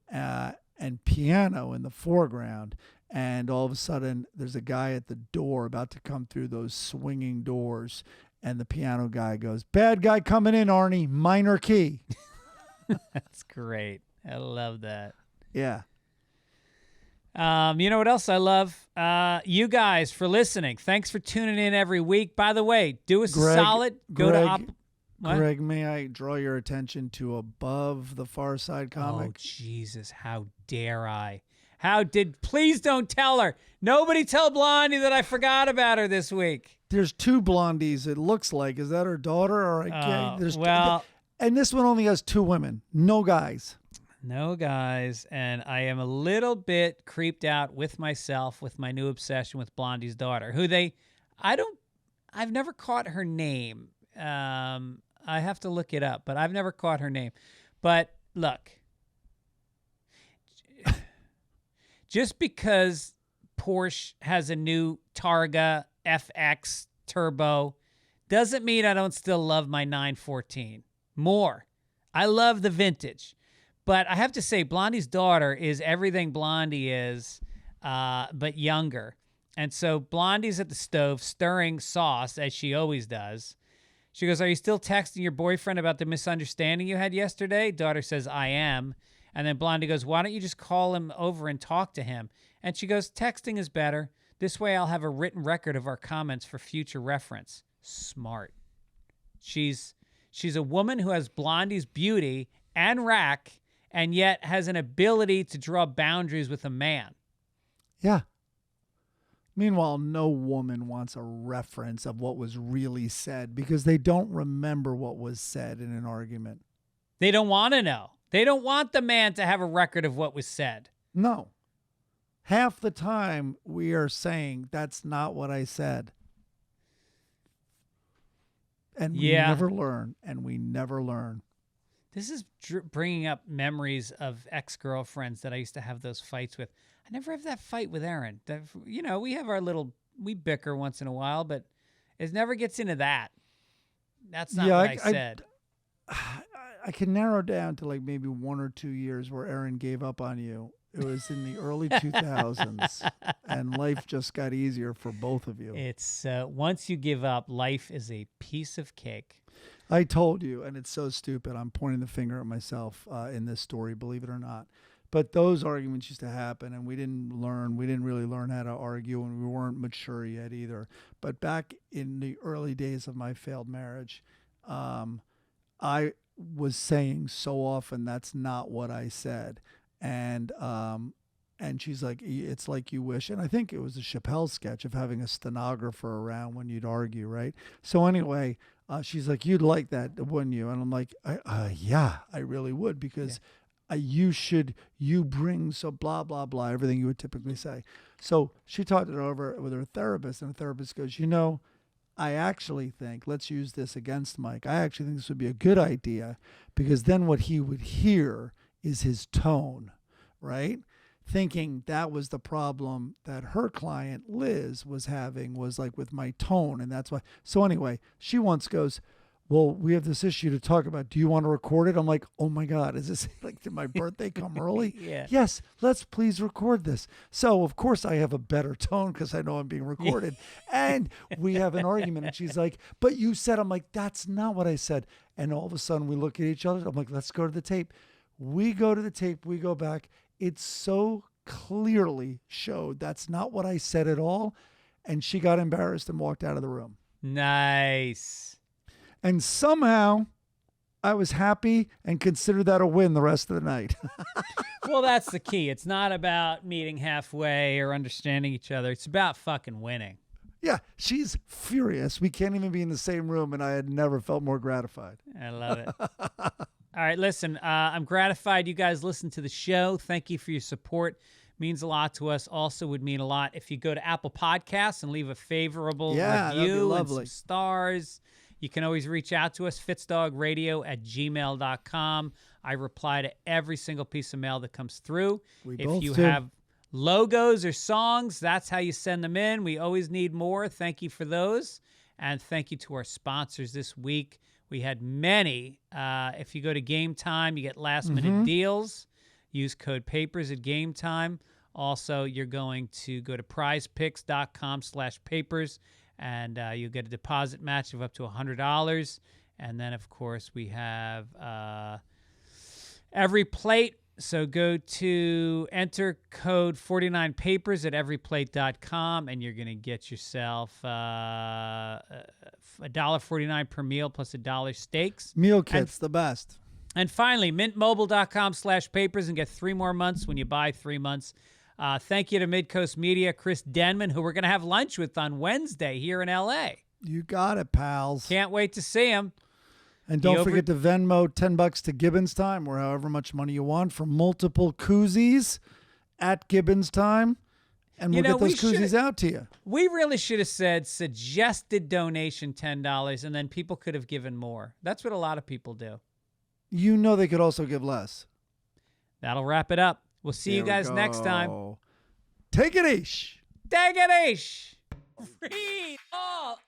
and piano in the foreground. And all of a sudden, there's a guy at the door about to come through those swinging doors, and the piano guy goes, "Bad guy coming in, Arnie, minor key." That's great. I love that. Yeah. You know what else I love? You guys for listening. Thanks for tuning in every week. By the way, do us a solid. Greg, may I draw your attention to Above the Far Side comic? Oh, Jesus. How dare I? Please don't tell her. Nobody tell Blondie that I forgot about her this week. There's two blondies, it looks like. Is that her daughter? Or and this one only has two women, no guys. No guys, and I am a little bit creeped out with myself with my new obsession with Blondie's daughter, who I've never caught her name. I have to look it up, but I've never caught her name. But look, just because Porsche has a new Targa FX Turbo doesn't mean I don't still love my 914 more. I love the vintage. But I have to say, Blondie's daughter is everything Blondie is, but younger. And so Blondie's at the stove stirring sauce, as she always does. She goes, "Are you still texting your boyfriend about the misunderstanding you had yesterday?" Daughter says, "I am." And then Blondie goes, "Why don't you just call him over and talk to him?" And she goes, "Texting is better. This way I'll have a written record of our comments for future reference." Smart. She's a woman who has Blondie's beauty and rack, and yet has an ability to draw boundaries with a man. Yeah. Meanwhile, no woman wants a reference of what was really said because they don't remember what was said in an argument. They don't want to know. They don't want the man to have a record of what was said. No. Half the time we are saying, that's not what I said. And we never learn, and we never learn. This is bringing up memories of ex-girlfriends that I used to have those fights with. I never have that fight with Erin. You know, we have we bicker once in a while, but it never gets into that. That's not what I said. I can narrow down to like maybe 1 or 2 years where Erin gave up on you. It was in the early 2000s, and life just got easier for both of you. It's once you give up, life is a piece of cake. I told you, and it's so stupid. I'm pointing the finger at myself in this story, believe it or not. But those arguments used to happen, and we didn't really learn how to argue, and we weren't mature yet either. But back in the early days of my failed marriage, I was saying so often, that's not what I said. And she's like, "It's like you wish." And I think it was a Chappelle sketch of having a stenographer around when you'd argue, right? So anyway, she's like, "You'd like that, wouldn't you?" And I'm like, yeah, I really would, because you bring so blah, blah, blah, everything you would typically say. So she talked it over with her therapist, and the therapist goes, "I actually think, let's use this against Mike. I actually think this would be a good idea, because then what he would hear is his tone," right? Thinking that was the problem that her client, Liz, was having, was like with my tone. And that's why. So anyway, she once goes, "Well, we have this issue to talk about. Do you want to record it?" I'm like, "Oh my God, is this like, did my birthday come early?" Yeah. "Yes, let's please record this." So of course I have a better tone because I know I'm being recorded. And we have an argument, and she's like, "But you said," I'm like, "That's not what I said." And all of a sudden we look at each other. I'm like, "Let's go to the tape." We go to the tape, we go back. It so clearly showed that's not what I said at all. And she got embarrassed and walked out of the room. Nice. And somehow I was happy and considered that a win the rest of the night. Well, that's the key. It's not about meeting halfway or understanding each other. It's about fucking winning. Yeah, she's furious. We can't even be in the same room, and I had never felt more gratified. I love it. All right, listen, I'm gratified you guys listen to the show. Thank you for your support. Means a lot to us. Also would mean a lot if you go to Apple Podcasts and leave a favorable review and some stars. You can always reach out to us, fitzdogradio@gmail.com. I reply to every single piece of mail that comes through. If you have logos or songs, that's how you send them in. We always need more. Thank you for those. And thank you to our sponsors this week. We had many. If you go to Game Time, you get last-minute deals. Use code PAPERS at Game Time. Also, you're going to go to prizepicks.com/papers, and you'll get a deposit match of up to $100. And then, of course, we have Every Plate. So go to enter code 49papers at everyplate.com, and you're going to get yourself $1.49 per meal plus $1 steaks. Meal kits, the best. And finally, mintmobile.com/papers, and get 3 more months when you buy 3 months. Thank you to Midcoast Media, Chris Denman, who we're going to have lunch with on Wednesday here in L.A. You got it, pals. Can't wait to see him. And don't forget to Venmo $10 to Gibbons Time, or however much money you want, for multiple koozies at Gibbons Time. And we'll get those koozies out to you. We really should have said suggested donation $10, and then people could have given more. That's what a lot of people do. You know they could also give less. That'll wrap it up. We'll see you guys next time. Take it easy. Take it easy. Read all.